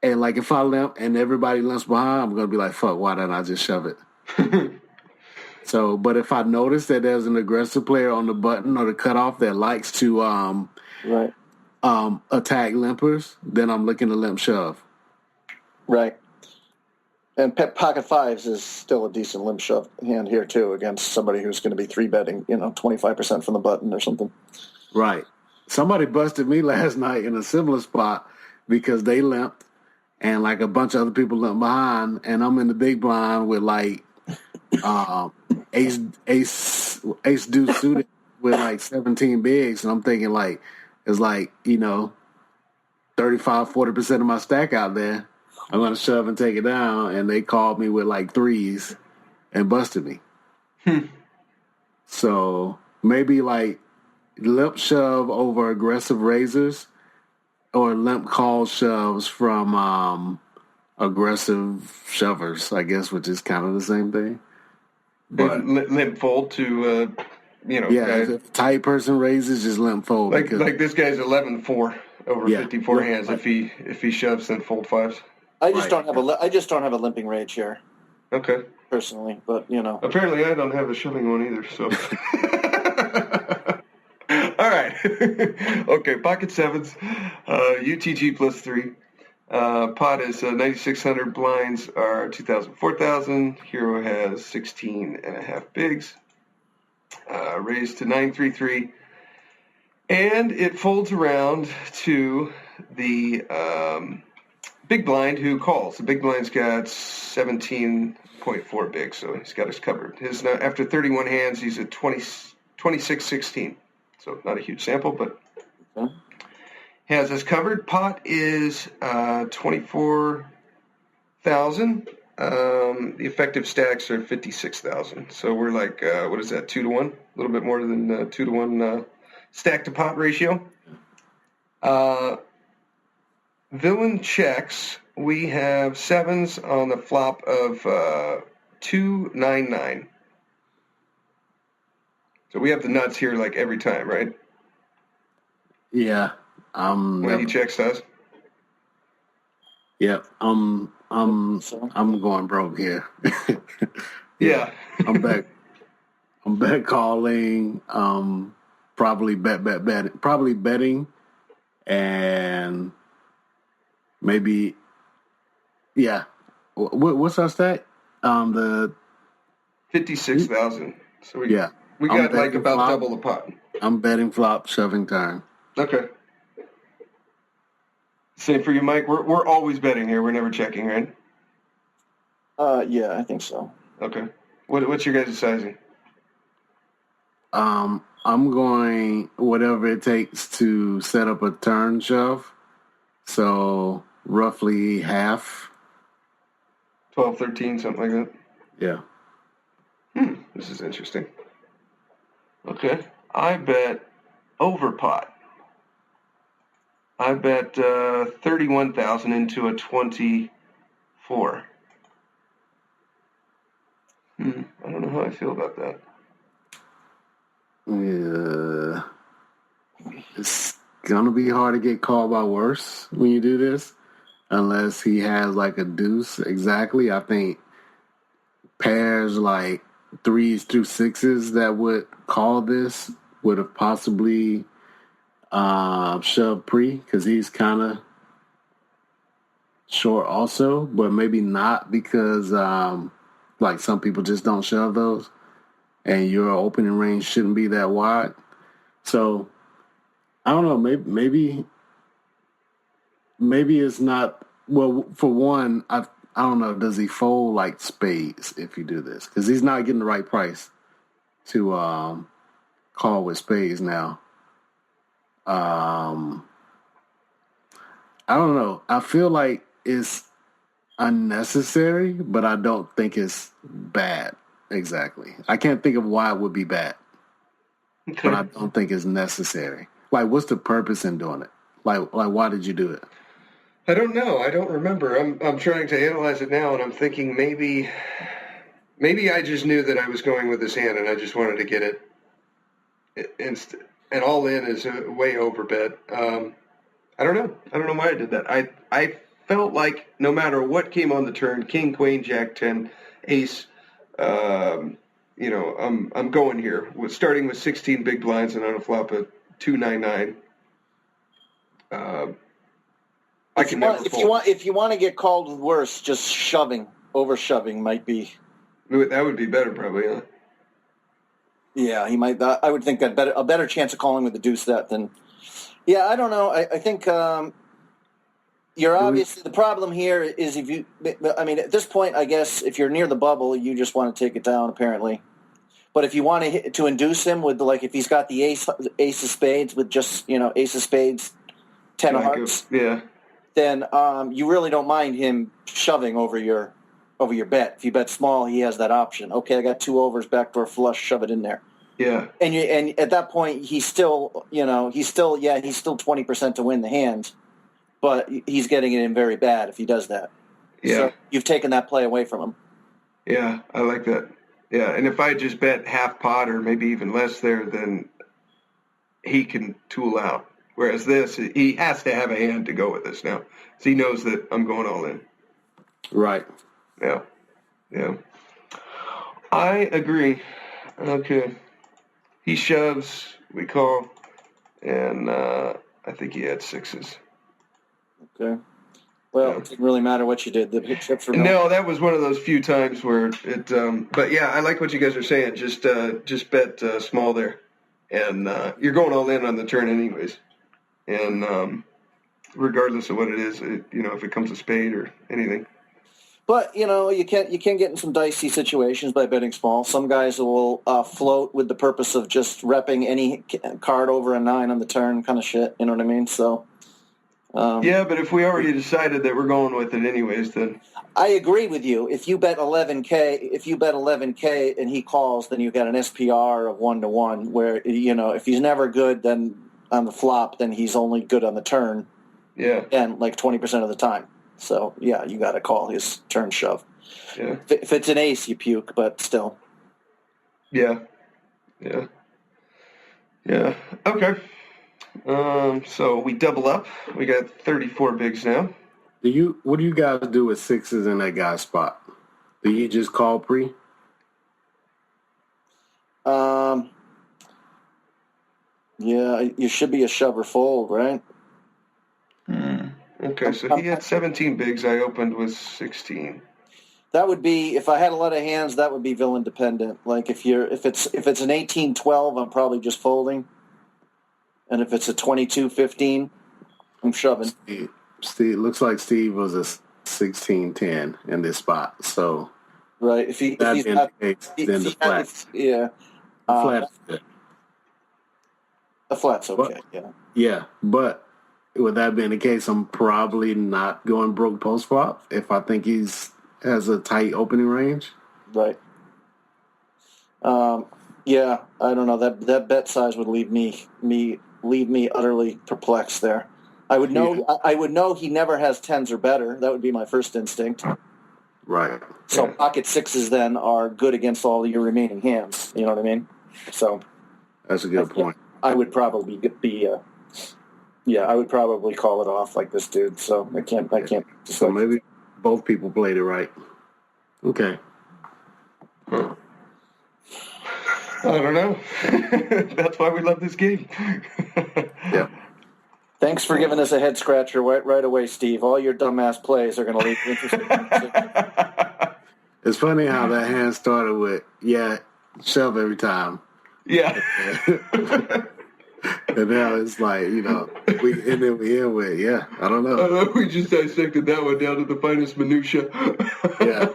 And like if I limp and everybody limps behind, I'm going to be like, fuck, why didn't I just shove it? So, but if I notice that there's an aggressive player on the button or the cutoff that likes to attack limpers, then I'm looking to limp shove. Right. And pocket fives is still a decent limp shove hand here too against somebody who's going to be 3-betting, 25% from the button or something. Right. Somebody busted me last night in a similar spot because they limped and like a bunch of other people limped behind, and I'm in the big blind with like ace deuce suited with like 17 bigs, and I'm thinking like it's like 35-40% of my stack out there. I'm going to shove and take it down, and they called me with like threes and busted me. So maybe like limp shove over aggressive raisers, or limp call shoves from aggressive shovers, I guess, which is kind of the same thing. But limp fold to, if a tight person raises, just limp fold. Like this guy's 11-4 over 54 hands. If he shoves, then fold fives. I just don't have a limping range here. Okay. Personally, but Apparently, I don't have a shoving one either. So. All right. Okay. Pocket sevens. UTG +3. Pot is 9,600. Blinds are 2,000, 4,000. Hero has 16.5 bigs. Raised to 933. And it folds around to the big blind who calls. The big blind's got 17.4 bigs, so he's got us covered. After 31 hands, he's at 26-16. So not a huge sample, but has us covered. Pot is 24,000. The effective stacks are 56,000. So we're like, what is that, 2-to-1? A little bit more than 2-to-1 stack to pot ratio. Villain checks. We have sevens on the flop of 2-9-9. So we have the nuts here like every time, right? Yeah. When he checks us. Yep. I'm going broke here. Yeah. I'm back calling. Probably betting, and maybe, yeah. What's our stack? The 56,000. So we got like about flop. double the pot. I'm betting flop, shoving turn. Okay. Same for you, Mike. We're always betting here. We're never checking, right? Yeah, I think so. Okay. What's your guys' sizing? I'm going whatever it takes to set up a turn shove. So roughly half. 12, 13, something like that. Yeah. This is interesting. Okay. I bet over pot. I bet 31,000 into a 24. I don't know how I feel about that. Yeah. It's gonna be hard to get called by worse when you do this, unless he has like a deuce. Exactly. I think pairs like 3s through 6s that would call this would have possibly shoved pre, because he's kind of short also, but maybe not, because like some people just don't shove those, and your opening range shouldn't be that wide. So I don't know. Maybe it's not. Well, for one, I don't know. Does he fold like spades if you do this? Because he's not getting the right price to call with spades now. I don't know. I feel like it's unnecessary, but I don't think it's bad. Exactly. I can't think of why it would be bad, but I don't think it's necessary. Like, what's the purpose in doing it? Like why did you do it? I don't know. I don't remember. I'm trying to analyze it now, and I'm thinking maybe I just knew that I was going with this hand, and I just wanted to get it. And all in is a way over bet. I don't know. I don't know why I did that. I felt like no matter what came on the turn, king, queen, jack, 10, ace, I'm going here. Starting with 16 big blinds and on a flop of 2-9-9. I can never fold. If you want to get called with worse, just over shoving might be. That would be better, probably. Huh? Yeah, he might. I would think that a better chance of calling with the deuce that than. Yeah, I don't know. I think you're obviously the problem here is if you. I mean, at this point, I guess if you're near the bubble, you just want to take it down. Apparently, but if you want to induce him with if he's got the ace of spades with just ace of spades, 10 of hearts. Yeah. then you really don't mind him shoving over your bet. If you bet small, he has that option. Okay, I got 2 overs, backdoor flush, shove it in there. Yeah. And at that point, he's still 20% to win the hand, but he's getting it in very bad if he does that. Yeah. So you've taken that play away from him. Yeah, I like that. Yeah, and if I just bet half pot or maybe even less there, then he can tool out. Whereas this, he has to have a hand to go with this now. So he knows that I'm going all in. Right. Yeah. Yeah. I agree. Okay. He shoves, we call, and I think he had 6s. Okay. Well, it didn't really matter what you did. The chips were No, that was one of those few times where it. But yeah, I like what you guys are saying. Just bet small there, and you're going all in on the turn anyways. And regardless of what it is, if it comes a spade or anything. But you can get in some dicey situations by betting small. Some guys will float with the purpose of just repping any card over a 9 on the turn, kind of shit. You know what I mean? So. Yeah, but if we already decided that we're going with it anyways, then I agree with you. If you bet 11K and he calls, then you've got an SPR of 1-to-1. Where if he's never good, then on the flop, then he's only good on the turn. Yeah, and like 20% of the time. So yeah, you got to call his turn shove. Yeah. If it's an ace, you puke, but still. Yeah. Okay. So we double up. We got 34 bigs now. What do you guys do with 6s in that guy's spot? Do you just call pre? Yeah, you should be a shove or fold, right? Okay, so he had 17 bigs. I opened with 16. That would be, if I had a lot of hands, that would be villain dependent. Like if it's an 18-12, I'm probably just folding. And if it's a 22-15, I'm shoving. Steve looks like Steve was a 16-10 in this spot. So right, if he's not, the flat. Yeah. Flat. The flat's okay. Yeah, but with that being the case, I'm probably not going broke post flop if I think has a tight opening range. Right. Yeah, I don't know. That bet size would leave me utterly perplexed there. I would know he never has 10s or better. That would be my first instinct. Right. So pocket 6s then are good against all your remaining hands. You know what I mean? So that's a good point. I would probably I would probably call it off like this dude. So I can't. So maybe both people played it right. Okay. I don't know. That's why we love this game. Yeah. Thanks for giving us a head scratcher right away, Steve. All your dumbass plays are going to leave you interested. It's funny how that hand started with, shove every time. Yeah. And now it's like, we end with, I don't know. We just dissected that one down to the finest minutia. Yeah.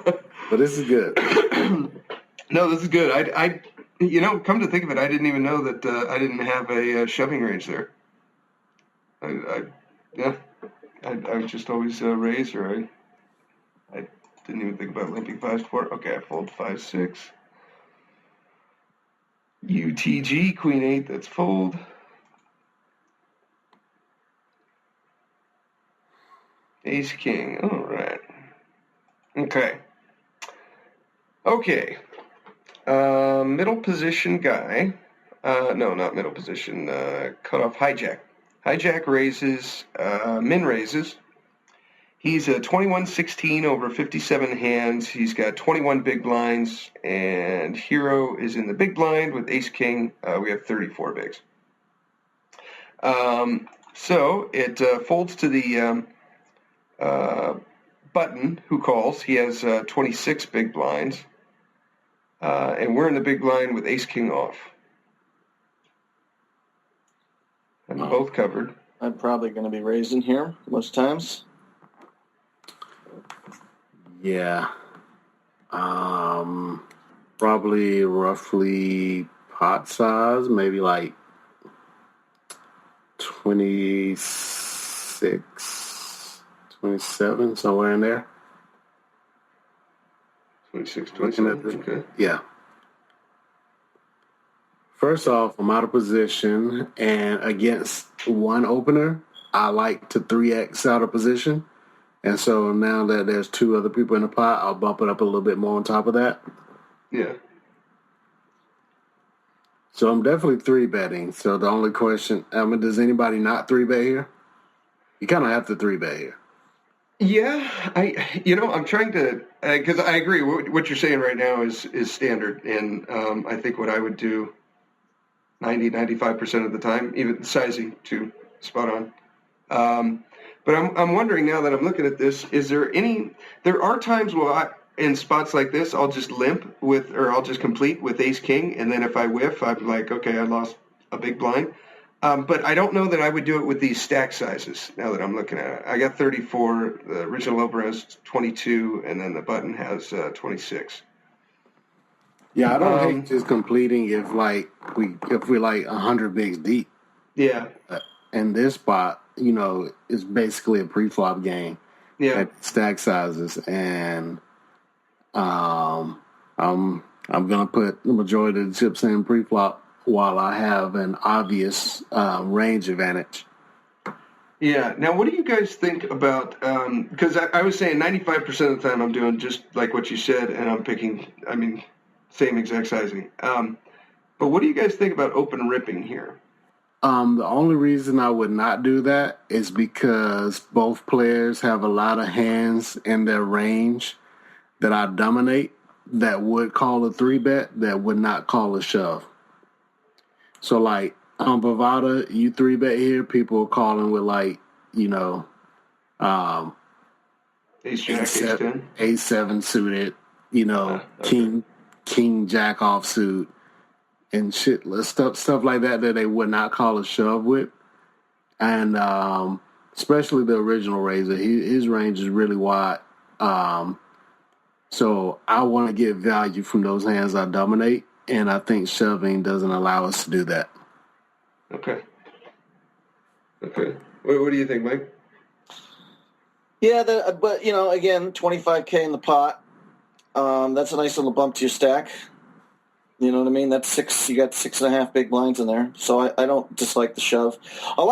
But this is good. No, this is good. I come to think of it, I didn't even know that I didn't have a shoving range there. I just always raise, or I didn't even think about limping 5-4. Okay, I fold 5-6. UTG, Queen 8, that's fold. Ace King, all right. Okay. Middle position guy. No, not middle position. Cutoff hijack. Hijack raises, min raises. He's a 21-16 over 57 hands. He's got 21 big blinds, and Hero is in the big blind with Ace King. We have 34 bigs. So it folds to the button who calls. He has 26 big blinds, and we're in the big blind with Ace King off. And both covered. I'm probably going to be raising here most times. Yeah. Probably roughly pot size, maybe like 26. 27, somewhere in there. 26, 27, okay. Yeah. First off, I'm out of position, and against one opener, I like to 3x out of position. And so now that there's two other people in the pot, I'll bump it up a little bit more on top of that. Yeah. So I'm definitely 3-betting. So the only question, does anybody not 3-bet here? You kind of have to 3-bet here. Yeah, I'm trying to, because I agree. What you're saying right now is standard. And I think what I would do 95% of the time, even sizing to spot on. But I'm wondering now that I'm looking at this, there are times where in spots like this, I'll just I'll just complete with ace king. And then if I whiff, I'm like, okay, I lost a big blind. But I don't know that I would do it with these stack sizes now that I'm looking at it. I got 34, the original over has 22, and then the button has 26. Yeah, I don't hate just completing if we're like 100 bigs deep. Yeah. And this spot, is basically a pre-flop game. Yeah. At stack sizes, and I'm gonna put the majority of the chips in pre-flop while I have an obvious range advantage. Yeah. Now, what do you guys think about? Because I was saying 95% of the time I'm doing just like what you said, and I'm picking. Same exact sizing. But what do you guys think about open ripping here? The only reason I would not do that is because both players have a lot of hands in their range that I dominate that would call a 3-bet that would not call a shove. So, like, on Bovada, you 3-bet here, people are calling with, Ace Jack, Ace 10? Ace 7 suited, okay. King Jack off suit. And shit, stuff like that they would not call a shove with. And especially the original Razor, his range is really wide. So I want to get value from those hands I dominate, and I think shoving doesn't allow us to do that. Okay. What do you think, Mike? Yeah, but, again, 25K in the pot. That's a nice little bump to your stack. You know what I mean? That's 6. You got 6.5 big blinds in there. So I don't dislike the shove. I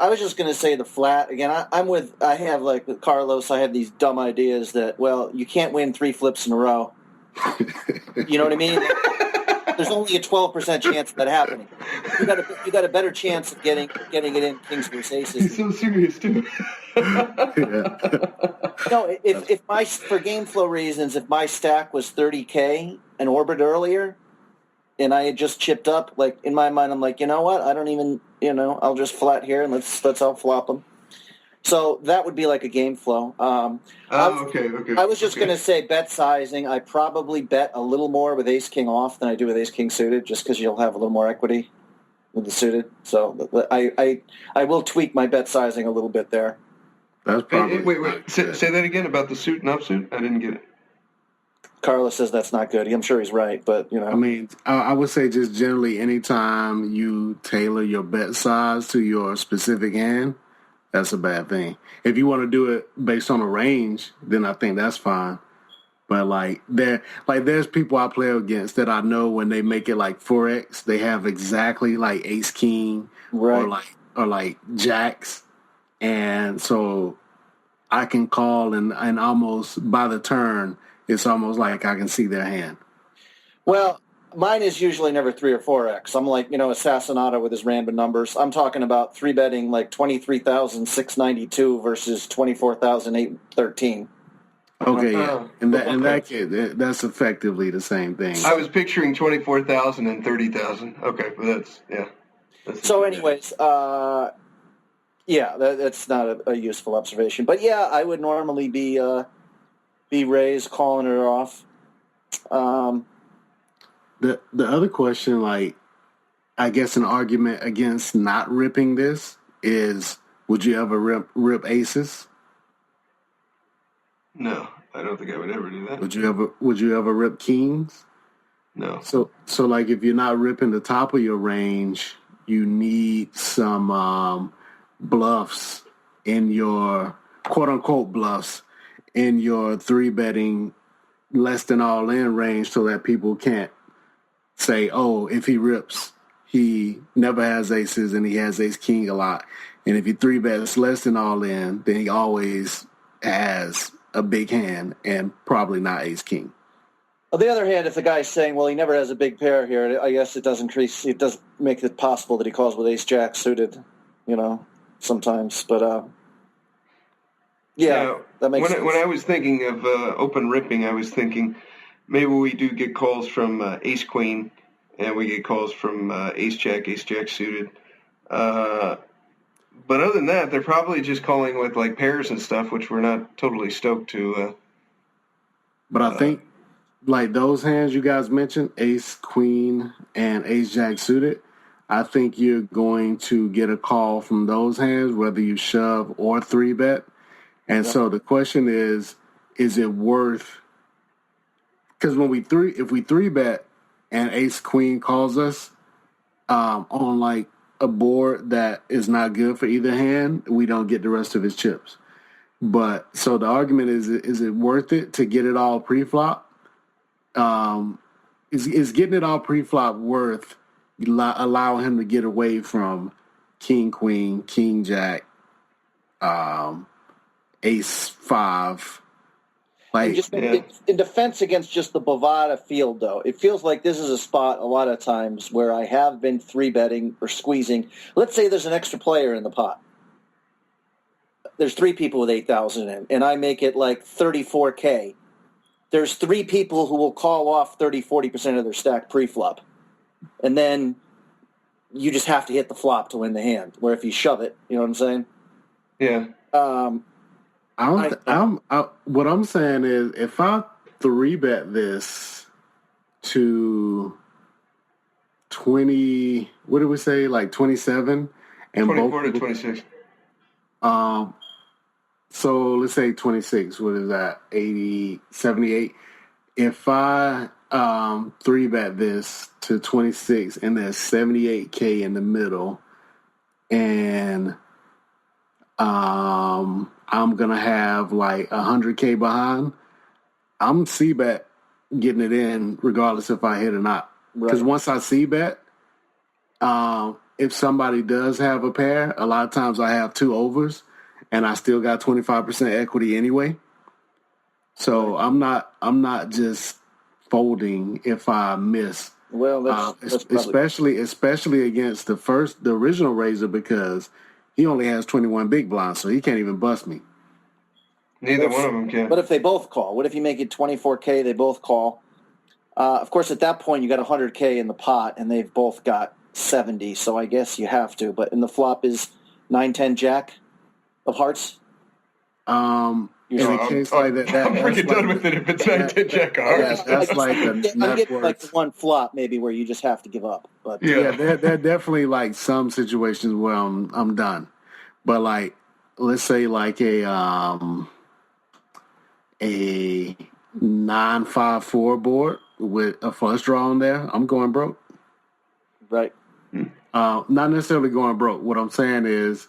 was just going to say the flat again. I have like with Carlos. I have these dumb ideas that you can't win 3 flips in a row. You know what I mean? There's only a 12% chance of that happening. You got a better chance of getting it in kings versus aces. He's so serious too. No, if for game flow reasons, if my stack was 30K and orbit earlier, and I had just chipped up, like in my mind, I'm like, you know what? I don't even, I'll just flat here and let's all flop them. So that would be like a game flow. Okay. I was just going to say bet sizing. I probably bet a little more with ace king off than I do with ace king suited, just because you'll have a little more equity with the suited. So I will tweak my bet sizing a little bit there. That's probably wait. Say that again about the suit and offsuit. I didn't get it. Carlos says that's not good. I'm sure he's right, but I would say just generally anytime you tailor your bet size to your specific hand, that's a bad thing. If you want to do it based on a range, then I think that's fine. But there's people I play against that I know when they make it like 4x, they have exactly like ace king right. or like jacks, and so I can call and almost by the turn. It's almost like I can see their hand. Well, mine is usually never 3 or 4x. I'm like, Assassinata with his random numbers. I'm talking about 3-betting like 23,692 versus 24,813. Okay, yeah. In that case, that's effectively the same thing. I was picturing 24,000 and 30,000. Okay, but that's so anyways, that's not a useful observation. But yeah, I would normally be raised, calling it off. The other question, I guess an argument against not ripping this is, would you ever rip aces? No, I don't think I would ever do that. Would you ever rip kings? No. So like if you're not ripping the top of your range, you need some bluffs in your quote unquote bluffs in your 3-betting less than all in range so that people can't say, oh, if he rips, he never has aces and he has ace king a lot. And if he 3-bets less than all in, then he always has a big hand and probably not ace king. On the other hand, if the guy's saying, well, he never has a big pair here, I guess it does make it possible that he calls with ace jack suited, sometimes. But, that makes sense. When I was thinking of open ripping, I was thinking maybe we do get calls from ace queen, and we get calls from ace jack suited. But other than that, they're probably just calling with like pairs and stuff, which we're not totally stoked to. But I think like those hands you guys mentioned, ace queen and ace jack suited, I think you're going to get a call from those hands, whether you shove or 3-bet. And so the question is it worth? Because if we 3-bet and ace queen calls us on like a board that is not good for either hand, we don't get the rest of his chips. But so the argument is it worth it to get it all pre-flop? Is getting it all pre-flop worth allowing him to get away from king queen, king jack, ace 5? Like, in defense against just the Bovada field, though, it feels like this is a spot a lot of times where I have been 3-betting or squeezing. Let's say there's an extra player in the pot. There's 3 people with 8,000 in, and I make it like 34K. There's 3 people who will call off 30-40% of their stack pre-flop. And then you just have to hit the flop to win the hand, where if you shove it, you know what I'm saying? Yeah. What I'm saying is if I 3-bet this to 20, what did we say, like 27? And 24 to 26. So let's say 26. What is that? 80, 78. If I 3-bet this to 26 and there's 78K in the middle, and I'm going to have like 100K behind, I'm C-bet getting it in regardless if I hit or not. Because once I C-bet, if somebody does have a pair, a lot of times I have 2 overs and I still got 25% equity anyway. So I'm not just folding if I miss. Well, that's especially against the original raiser, because he only has 21 big blinds, so he can't even bust me. Neither one of them can. But if they both call, what if you make it 24K, they both call? Of course, at that point, you got 100K in the pot, and they've both got 70, so I guess you have to. But in the flop is 9-10 jack of hearts? I'm freaking done with it if it's 9-10 jack of hearts. That's like I'm getting like the one flop maybe where you just have to give up. But there are definitely like some situations where I'm done. But like, let's say like a 9-5-4 board with a flush draw on there, I'm going broke. Right. Not necessarily going broke. What I'm saying is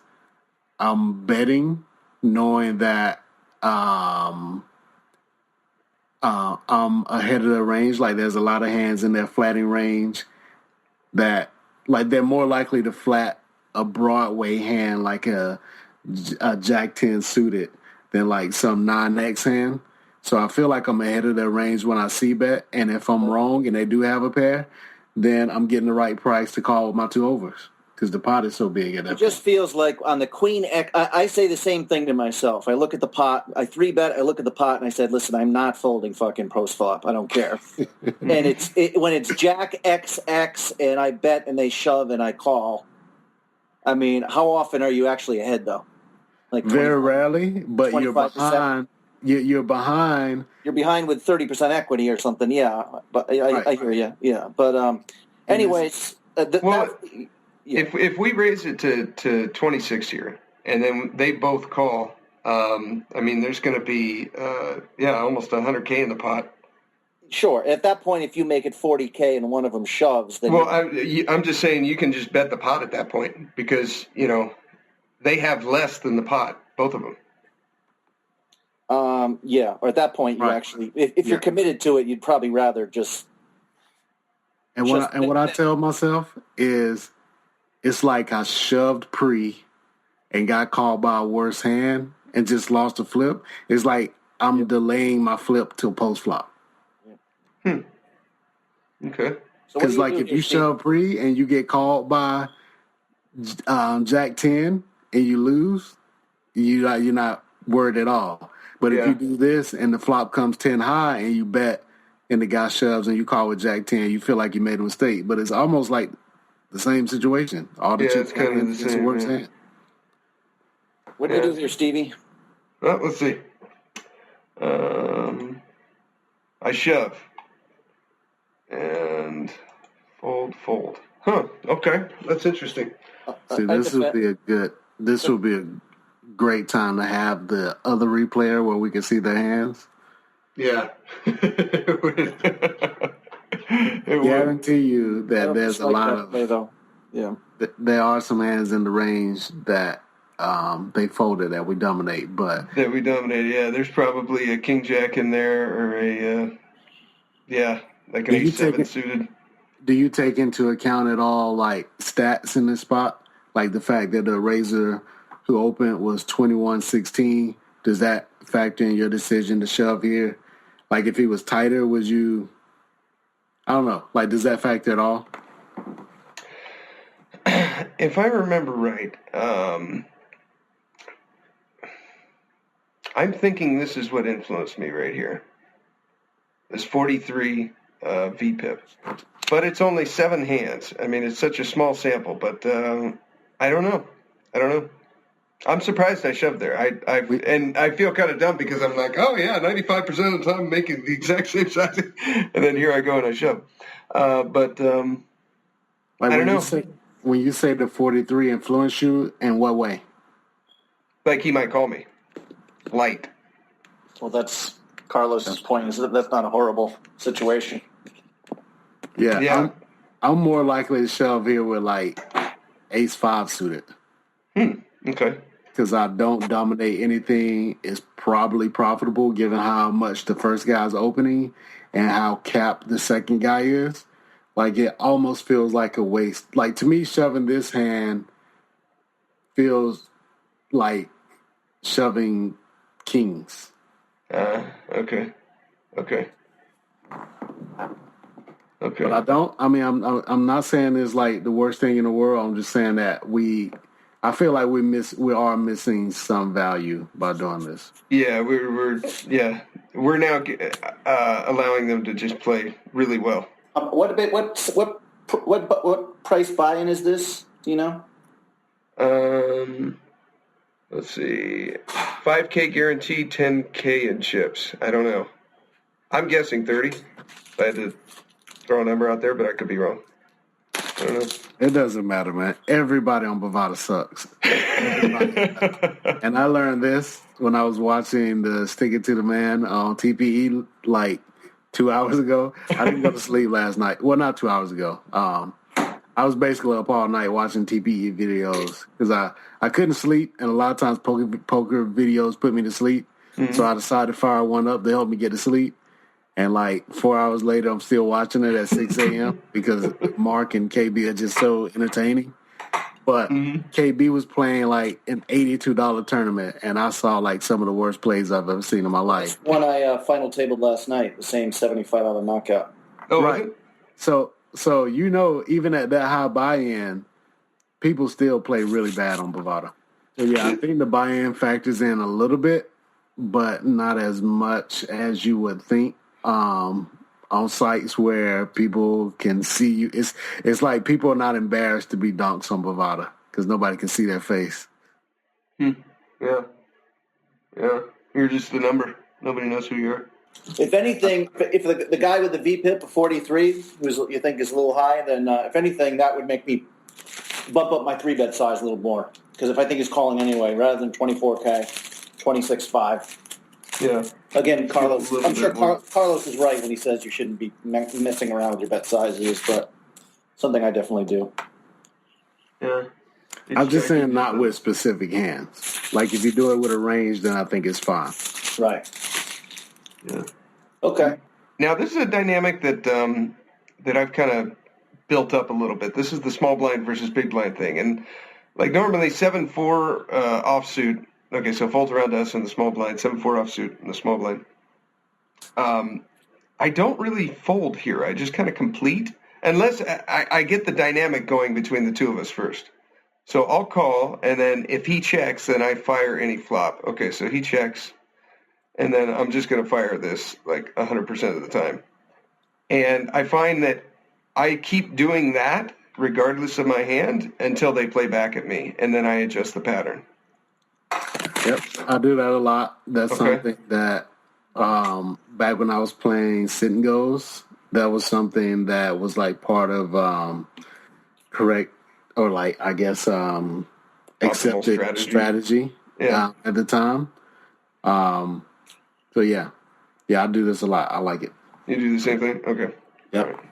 I'm betting knowing that I'm ahead of the range. Like there's a lot of hands in their flatting range that like they're more likely to flat a Broadway hand like a Jack 10 suited than like some 9X hand. So I feel like I'm ahead of their range when I C-bet, and if I'm wrong and they do have a pair, then I'm getting the right price to call with my 2 overs because the pot is so big at that point. It just feels like on the Queen X, I say the same thing to myself. I look at the pot, I 3-bet, I look at the pot, and I said, listen, I'm not folding fucking post flop. I don't care. And when it's Jack XX and I bet and they shove and I call, I mean, how often are you actually ahead though? Like very rarely, but 25%? You're behind. You're behind. You're behind with 30% equity or something, yeah. But I hear you, yeah. But anyways, if we raise it to 26 here, and then they both call, I mean, there's going to be almost 100K in the pot. Sure. At that point, if you make it 40K and one of them shoves, then I'm just saying you can just bet the pot at that point because they have less than the pot, both of them. Yeah, or at that point, you actually, if you're committed to it, you'd probably rather just. And what I tell myself is, it's like I shoved pre and got called by a worse hand and just lost a flip. It's like I'm delaying my flip till post flop. Okay. Because like if you shove pre and you get called by Jack 10 and you lose, you're not worried at all. But if you do this and the flop comes 10 high and you bet and the guy shoves and you call with Jack 10, you feel like you made a mistake. But it's almost like the same situation. All the chips it's kind of the same. It's a worse hand. What do you do here, Stevie? Well, let's see. I shove. And fold. Huh. Okay. That's interesting. See, this would be a great time to have the other replayer where we can see their hands. Yeah. Guarantee you that there's a lot of there are some hands in the range that they folded that we dominate, yeah. There's probably a king jack in there or a like an ace-7 suited. Do you take into account at all like stats in this spot, like the fact that the raiser who opened was 21-16? Does that factor in your decision to shove here? Like if he was tighter, would you? I don't know. Like, does that factor at all? If I remember right, I'm thinking this is what influenced me right here. This 43 VPIP. But it's only 7 hands. I mean, it's such a small sample, but I don't know. I'm surprised I shoved there. I feel kind of dumb because I'm like, 95% of the time I'm making the exact same size, and then here I go and I shove. But I don't know. When you say the 43 influence you, in what way? Like he might call me light. Well, that's Carlos's point. Is that that's not a horrible situation? Yeah. I'm more likely to shove here with like ace-5 suited. Okay. Because I don't dominate anything. It's probably profitable given how much the first guy's opening and how capped the second guy is. Like, it almost feels like a waste. Like, to me, shoving this hand feels like shoving kings. Okay. But I'm not saying it's like the worst thing in the world. I'm just saying that I feel like we are missing some value by doing this. Yeah, we're now allowing them to just play really well. What price buy-in is this? Do you know? Let's see, 5K guaranteed, 10K in chips. I don't know. I'm guessing 30. If I had to throw a number out there, but I could be wrong. I don't know. It doesn't matter, man. Everybody on Bovada sucks. And I learned this when I was watching the Stick It to the Man on TPE like 2 hours ago. I didn't go to sleep last night. Well, not 2 hours ago. I was basically up all night watching TPE videos because I couldn't sleep, and a lot of times poker videos put me to sleep. Mm-hmm. So I decided to fire one up to help me get to sleep. And like 4 hours later, I'm still watching it at 6 a.m. because Mark and KB are just so entertaining. But KB was playing like an $82 tournament, and I saw like some of the worst plays I've ever seen in my life. One I final tabled last night, the same $75 knockout. Oh, right. So even at that high buy-in, people still play really bad on Bovada. So yeah, I think the buy-in factors in a little bit, but not as much as you would think. On sites where people can see you, it's like people are not embarrassed to be donks on Bovada because nobody can see their face. Yeah. You're just the number. Nobody knows who you are. If anything, if the guy with the VPIP of 43, who you think is a little high, then if anything, that would make me bump up my 3-bet size a little more. Because if I think he's calling anyway, rather than 24K, 26.5. Yeah. Again, Carlos, I'm sure Carlos is right when he says you shouldn't be messing around with your bet sizes, but something I definitely do. Yeah. I'm just saying not with specific hands. Like if you do it with a range, then I think it's fine. Right. Yeah. Okay. Now, this is a dynamic that that I've kind of built up a little bit. This is the small blind versus big blind thing. And like normally 7-4 offsuit. Okay, so folds around us in the small blind, 7-4 offsuit in the small blind. I don't really fold here. I just kind of complete, unless I get the dynamic going between the two of us first. So I'll call, and then if he checks, then I fire any flop. Okay, so he checks, and then I'm just going to fire this like 100% of the time. And I find that I keep doing that regardless of my hand until they play back at me, and then I adjust the pattern. Yep, I do that a lot. That's Okay. something that back when I was playing sit and goes, that was something that was like part of correct or like I guess accepted strategy Yeah. at the time. So yeah, I do this a lot. I like it. You do the same thing? Okay. Yep. All right.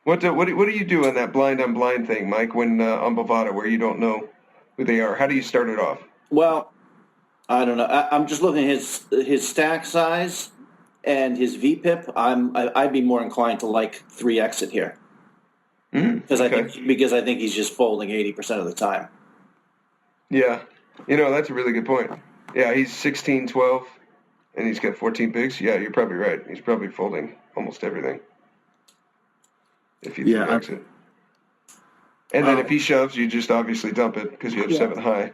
What do you do on that blind on blind thing, Mike, when on Bovada where you don't know who they are? How do you start it off? Well, I don't know. I'm just looking at his stack size and his VPIP. I'd be more inclined to like 3X here because I think he's just folding 80% of the time. Yeah, that's a really good point. Yeah, he's 16-12, and he's got 14 bigs. Yeah, you're probably right. He's probably folding almost everything. If you 3X it. And then if he shoves, you just obviously dump it because you have 7 high.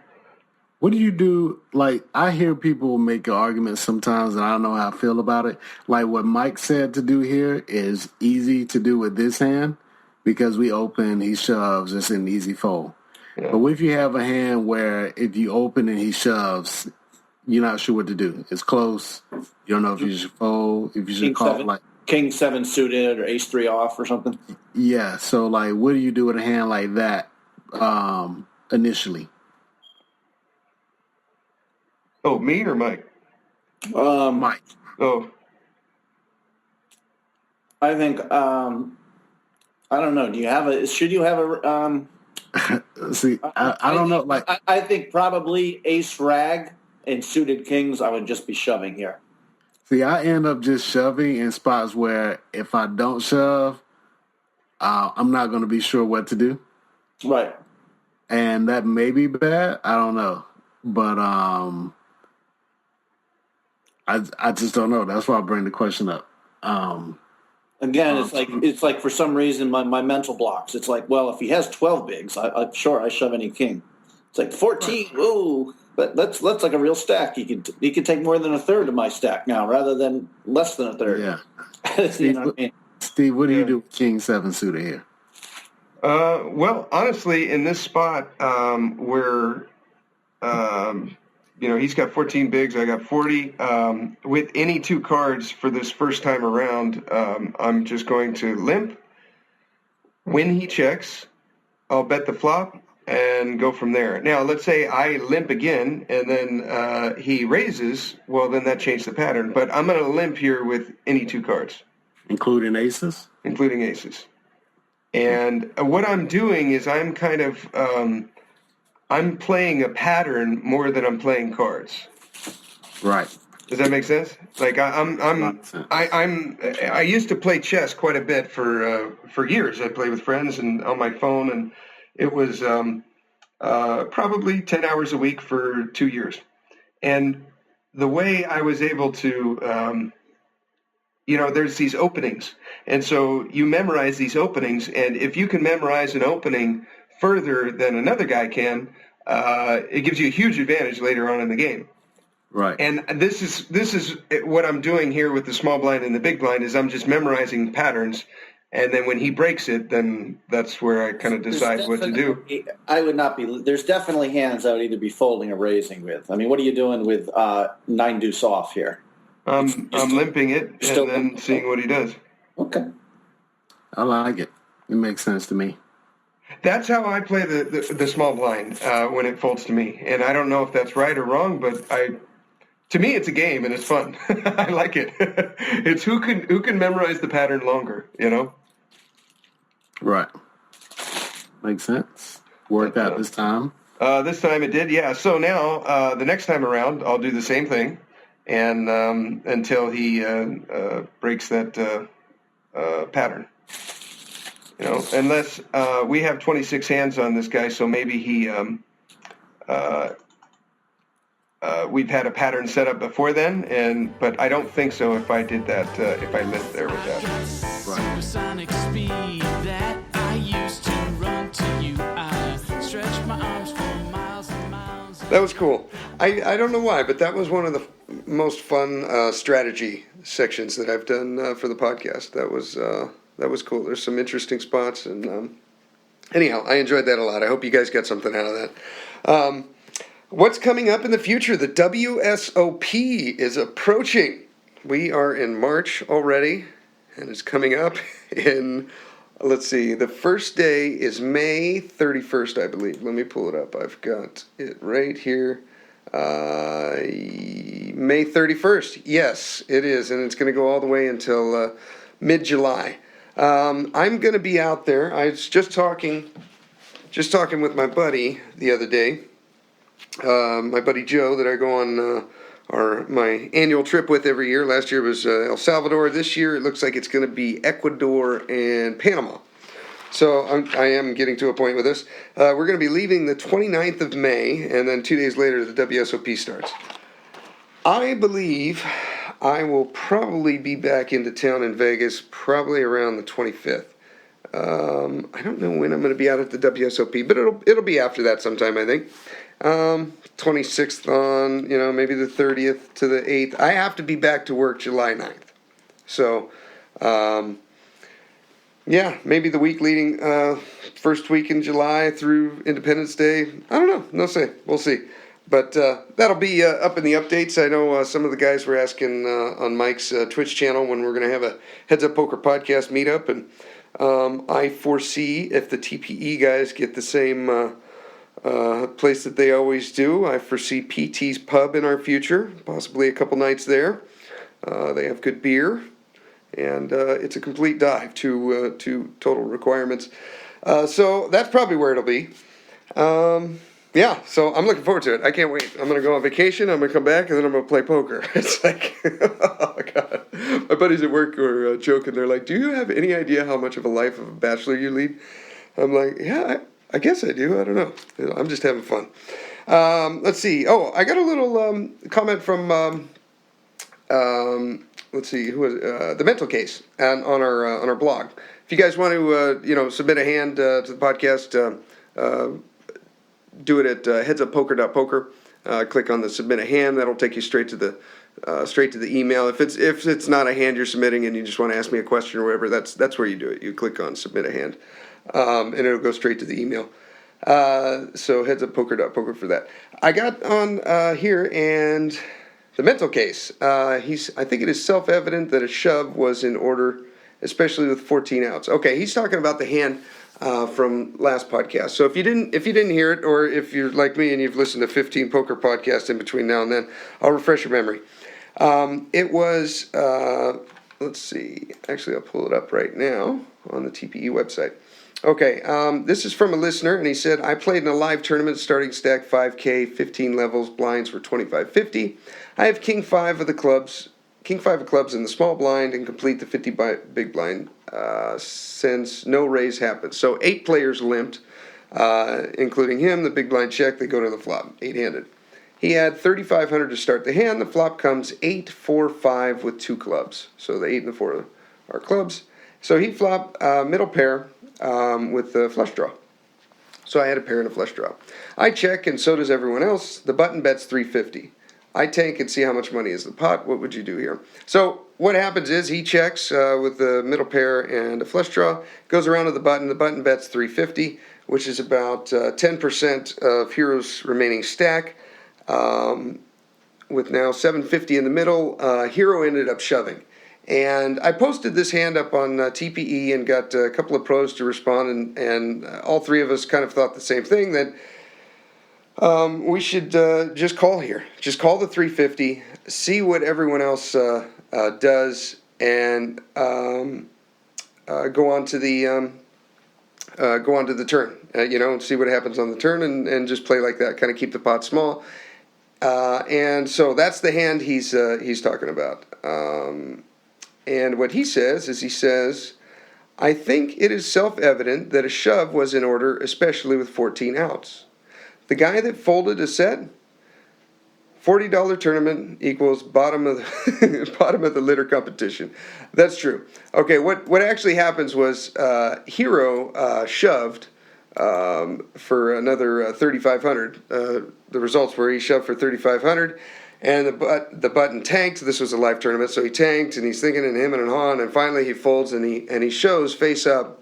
What do you do? Like, I hear people make arguments sometimes, and I don't know how I feel about it. Like, what Mike said to do here is easy to do with this hand because we open, he shoves, it's an easy fold. Yeah. But if you have a hand where if you open and he shoves, you're not sure what to do. It's close. You don't know if you should fold, if you should call like King 7 suited or Ace 3 off or something. Yeah. So, like, what do you do with a hand like that initially? Oh, me or Mike? Mike. Oh. I think, I don't know. Should you have a, See, I don't know. Like, I think probably ace rag and suited kings, I would just be shoving here. See, I end up just shoving in spots where if I don't shove, I'm not going to be sure what to do. Right. And that may be bad. I don't know. But I just don't know. That's why I bring the question up. Again, it's like for some reason my mental blocks. It's like, well, if he has 12 bigs, I'm sure I shove any king. It's like 14. Right. Ooh, but that's like a real stack. He could take more than a third of my stack now, rather than less than a third. Yeah. You know what I mean? Steve, what do you do with King 7 suited here? Well, honestly, in this spot where he's got 14 bigs, I got 40. With any 2 cards for this first time around, I'm just going to limp. When he checks, I'll bet the flop and go from there. Now, let's say I limp again and then he raises. Well, then that changed the pattern. But I'm going to limp here with any 2 cards. Including aces? Including aces. And what I'm doing is I'm kind of I'm playing a pattern more than I'm playing cards. Right. Does that make sense? Like I used to play chess quite a bit for years. I played with friends and on my phone, and it was probably 10 hours a week for 2 years. And the way I was able to there's these openings. And so you memorize these openings, and if you can memorize an opening further than another guy can, it gives you a huge advantage later on in the game. Right. And this is what I'm doing here with the small blind and the big blind is I'm just memorizing patterns, and then when he breaks it, then that's where I kind of decide what to do. I would not be. There's definitely hands I would either be folding or raising with. I mean, what are you doing with 9 deuce off here? I'm limping it and then seeing what he does. Okay. I like it. It makes sense to me. That's how I play the small blind when it folds to me. And I don't know if that's right or wrong, but to me it's a game and it's fun. I like it. It's who can memorize the pattern longer, Right. Makes sense. Worked out this time. This time it did, yeah. So now the next time around I'll do the same thing. and until he breaks that pattern. Unless we have 26 hands on this guy, so maybe he we've had a pattern set up before then, but I don't think so. If I did that, if I lived there with that. Supersonic speed that I used to run to you. I stretched my arms for miles and miles. That was cool. I don't know why, but that was one of the most fun strategy sections that I've done for the podcast. That was cool. There's some interesting spots, and anyhow, I enjoyed that a lot. I hope you guys got something out of that. What's coming up in the future? The WSOP is approaching. We are in March already, and it's coming up in, let's see, the first day is May 31st, I believe. Let me pull it up. I've got it right here. May 31st. Yes, it is, and it's going to go all the way until mid-July. I'm going to be out there. I was just talking with my buddy the other day. My buddy Joe that I go on my annual trip with every year. Last year was El Salvador. This year it looks like it's going to be Ecuador and Panama. So I am getting to a point with this. We're going to be leaving the 29th of May, and then 2 days later the WSOP starts. I believe I will probably be back into town in Vegas probably around the 25th. I don't know when I'm going to be out at the WSOP, but it'll be after that sometime, I think. 26th on, maybe the 30th to the 8th. I have to be back to work July 9th. So, maybe the week leading, first week in July through Independence Day. I don't know. No say. We'll see. But that'll be up in the updates. I know some of the guys were asking on Mike's Twitch channel when we're going to have a Heads Up Poker podcast meetup. And I foresee if the TPE guys get the same place that they always do, I foresee PT's Pub in our future, possibly a couple nights there. They have good beer, and it's a complete dive to total requirements. So that's probably where it'll be. So I'm looking forward to it. I can't wait. I'm going to go on vacation, I'm going to come back, and then I'm going to play poker. It's like, oh, God. My buddies at work were joking. They're like, do you have any idea how much of a life of a bachelor you lead? I'm like, yeah, I guess I do. I don't know. I'm just having fun. Let's see. Oh, I got a little comment from, let's see, who was the Mental Case on our blog. If you guys want to, submit a hand to the podcast, do it at HeadsUpPoker.Poker. Click on the Submit a Hand. That'll take you straight to the email. If it's not a hand you're submitting and you just want to ask me a question or whatever, that's where you do it. You click on Submit a Hand. And it'll go straight to the email. So HeadsUpPoker.Poker for that. I got on here and the Mental Case. I think it is self-evident that a shove was in order, especially with 14 outs. Okay, he's talking about the hand from last podcast. So if you didn't hear it, or if you're like me and you've listened to 15 poker podcasts in between now and then, I'll refresh your memory. It was let's see. Actually, I'll pull it up right now on the TPE website. Okay, this is from a listener, and he said, I played in a live tournament, starting stack 5K, 15 levels, blinds were 25-50. I have king 5 of clubs in the small blind, and complete the 50 big blind since no raise happened. So 8 players limped, including him. The big blind check, they go to the flop, 8-handed. He had 3,500 to start the hand. The flop comes 8-4-5 with 2 clubs. So the 8 and the 4 are clubs. So he flopped middle pair. With the flush draw. So I had a pair and a flush draw. I check, and so does everyone else. The button bets 350. I tank and see how much money is the pot. What would you do here? So what happens is he checks with the middle pair and a flush draw, goes around to the button. The button bets 350, which is about 10% of Hero's remaining stack. With now 750 in the middle, Hero ended up shoving. And I posted this hand up on TPE and got a couple of pros to respond, and all three of us kind of thought the same thing, that we should just call here. Just call the 350, see what everyone else does, and go on to the turn. And see what happens on the turn, and just play like that. Kind of keep the pot small. And so that's the hand he's talking about. And what he says is, I think it is self-evident that a shove was in order, especially with 14 outs. The guy that folded a set, $40 tournament equals bottom of the litter competition. That's true. Okay, what actually happens was Hero shoved for another 3,500. The results were he shoved for 3,500, and the button tanked. This was a live tournament, so he tanked, and he's thinking and him and hawing, and finally he folds and he shows face up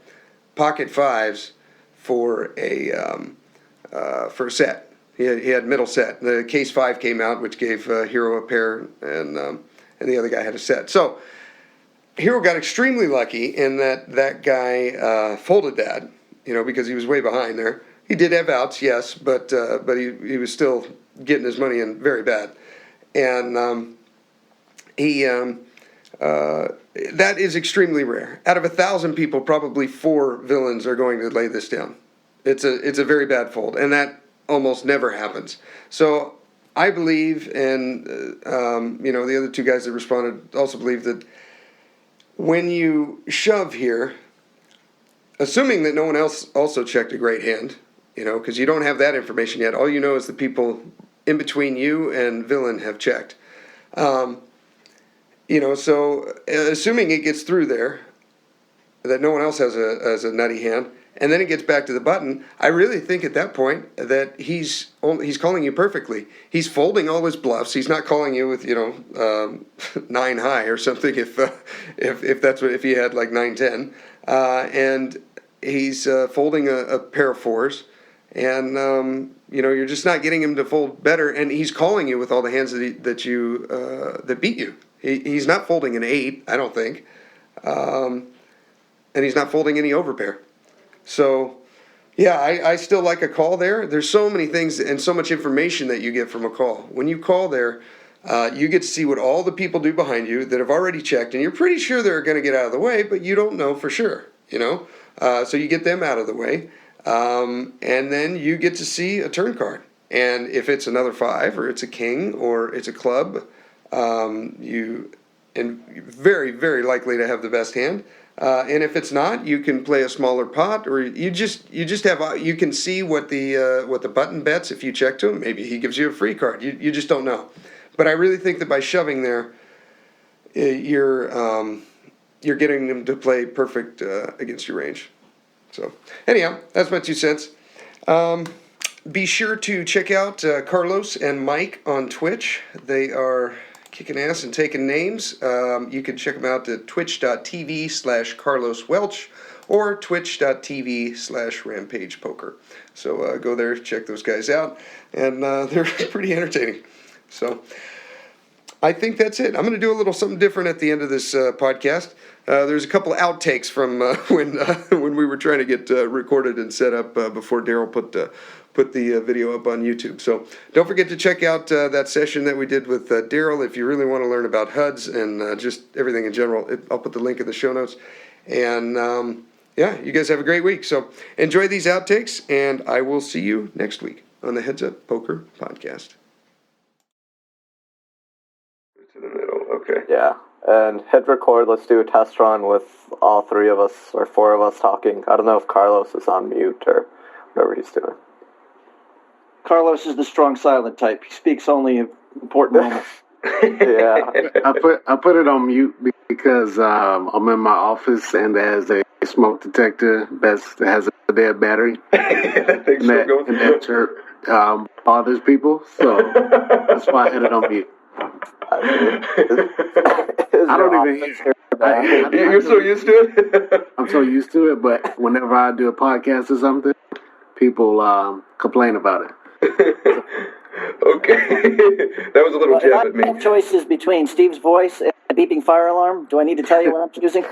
pocket fives for a set. He had middle set. The case 5 came out, which gave Hero a pair, and the other guy had a set. So Hero got extremely lucky in that guy folded that, because he was way behind there. He did have outs, yes, but he was still getting his money in very bad, and that is extremely rare. Out of 1,000 people, probably 4 villains are going to lay this down. It's a very bad fold, and that almost never happens. So I believe, and the other 2 guys that responded also believe that when you shove here, assuming that no one else also checked a great hand, because you don't have that information yet. All you know is the people in between you and villain have checked. So assuming it gets through there, that no one else has a nutty hand, and then it gets back to the button, I really think at that point that he's calling you perfectly. He's folding all his bluffs. He's not calling you with 9 high or something if he had like 9-10, and he's folding a pair of 4s, and you're just not getting him to fold better, and he's calling you with all the hands that beat you. He's not folding an 8, I don't think, and he's not folding any overpair. So, yeah, I still like a call there. There's so many things and so much information that you get from a call. When you call there, you get to see what all the people do behind you that have already checked, and you're pretty sure they're going to get out of the way, but you don't know for sure, So you get them out of the way, and then you get to see a turn card. And if it's another 5, or it's a king, or it's a club, and very, very likely to have the best hand. And if it's not, you can play a smaller pot, or you can see what the button bets if you check to him. Maybe he gives you a free card. You just don't know. But I really think that by shoving there, you're getting them to play perfect against your range. So anyhow, that's my 2 cents. Be sure to check out Carlos and Mike on Twitch. They are kicking ass and taking names. You can check them out at twitch.tv/Carlos Welch or twitch.tv/RampagePoker. So go there, check those guys out, and they're pretty entertaining. So I think that's it. I'm going to do a little something different at the end of this podcast. There's a couple of outtakes from when we were trying to get recorded and set up before Daryl put the video up on YouTube. So don't forget to check out that session that we did with Daryl if you really want to learn about HUDs and just everything in general. I'll put the link in the show notes. And you guys have a great week. So enjoy these outtakes, and I will see you next week on the Heads Up Poker Podcast. To the middle, okay. Yeah, and hit record. Let's do a test run with all 3 of us or 4 of us talking. I don't know if Carlos is on mute or whatever he's doing. Carlos is the strong silent type. He speaks only in important moments. Yeah. I put it on mute because I'm in my office and there's a smoke detector that has a dead battery. that chirp bothers people, so that's why I had it on mute. I don't even hear it. You're so used to it? I'm so used to it, but whenever I do a podcast or something, people complain about it. Okay. That was a little jab at me. I have choices between Steve's voice and a beeping fire alarm. Do I need to tell you what I'm choosing?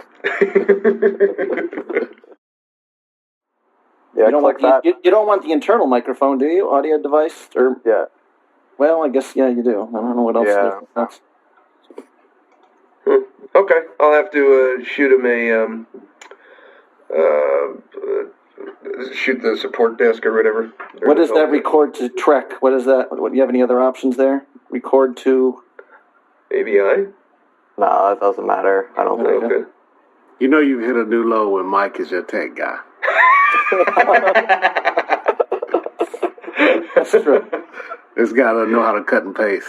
Yeah, you don't want the internal microphone, do you? Audio device? Yeah. Well, I guess, you do. I don't know what else. Yeah. Okay. I'll have to shoot him shoot the support desk or whatever. What does that record to Trek? What is that? Do you have any other options there? Record to ABI? No, it doesn't matter. I don't think. Okay. You know you've hit a new low when Mike is your tech guy. That's true. This guy doesn't know how to cut and paste.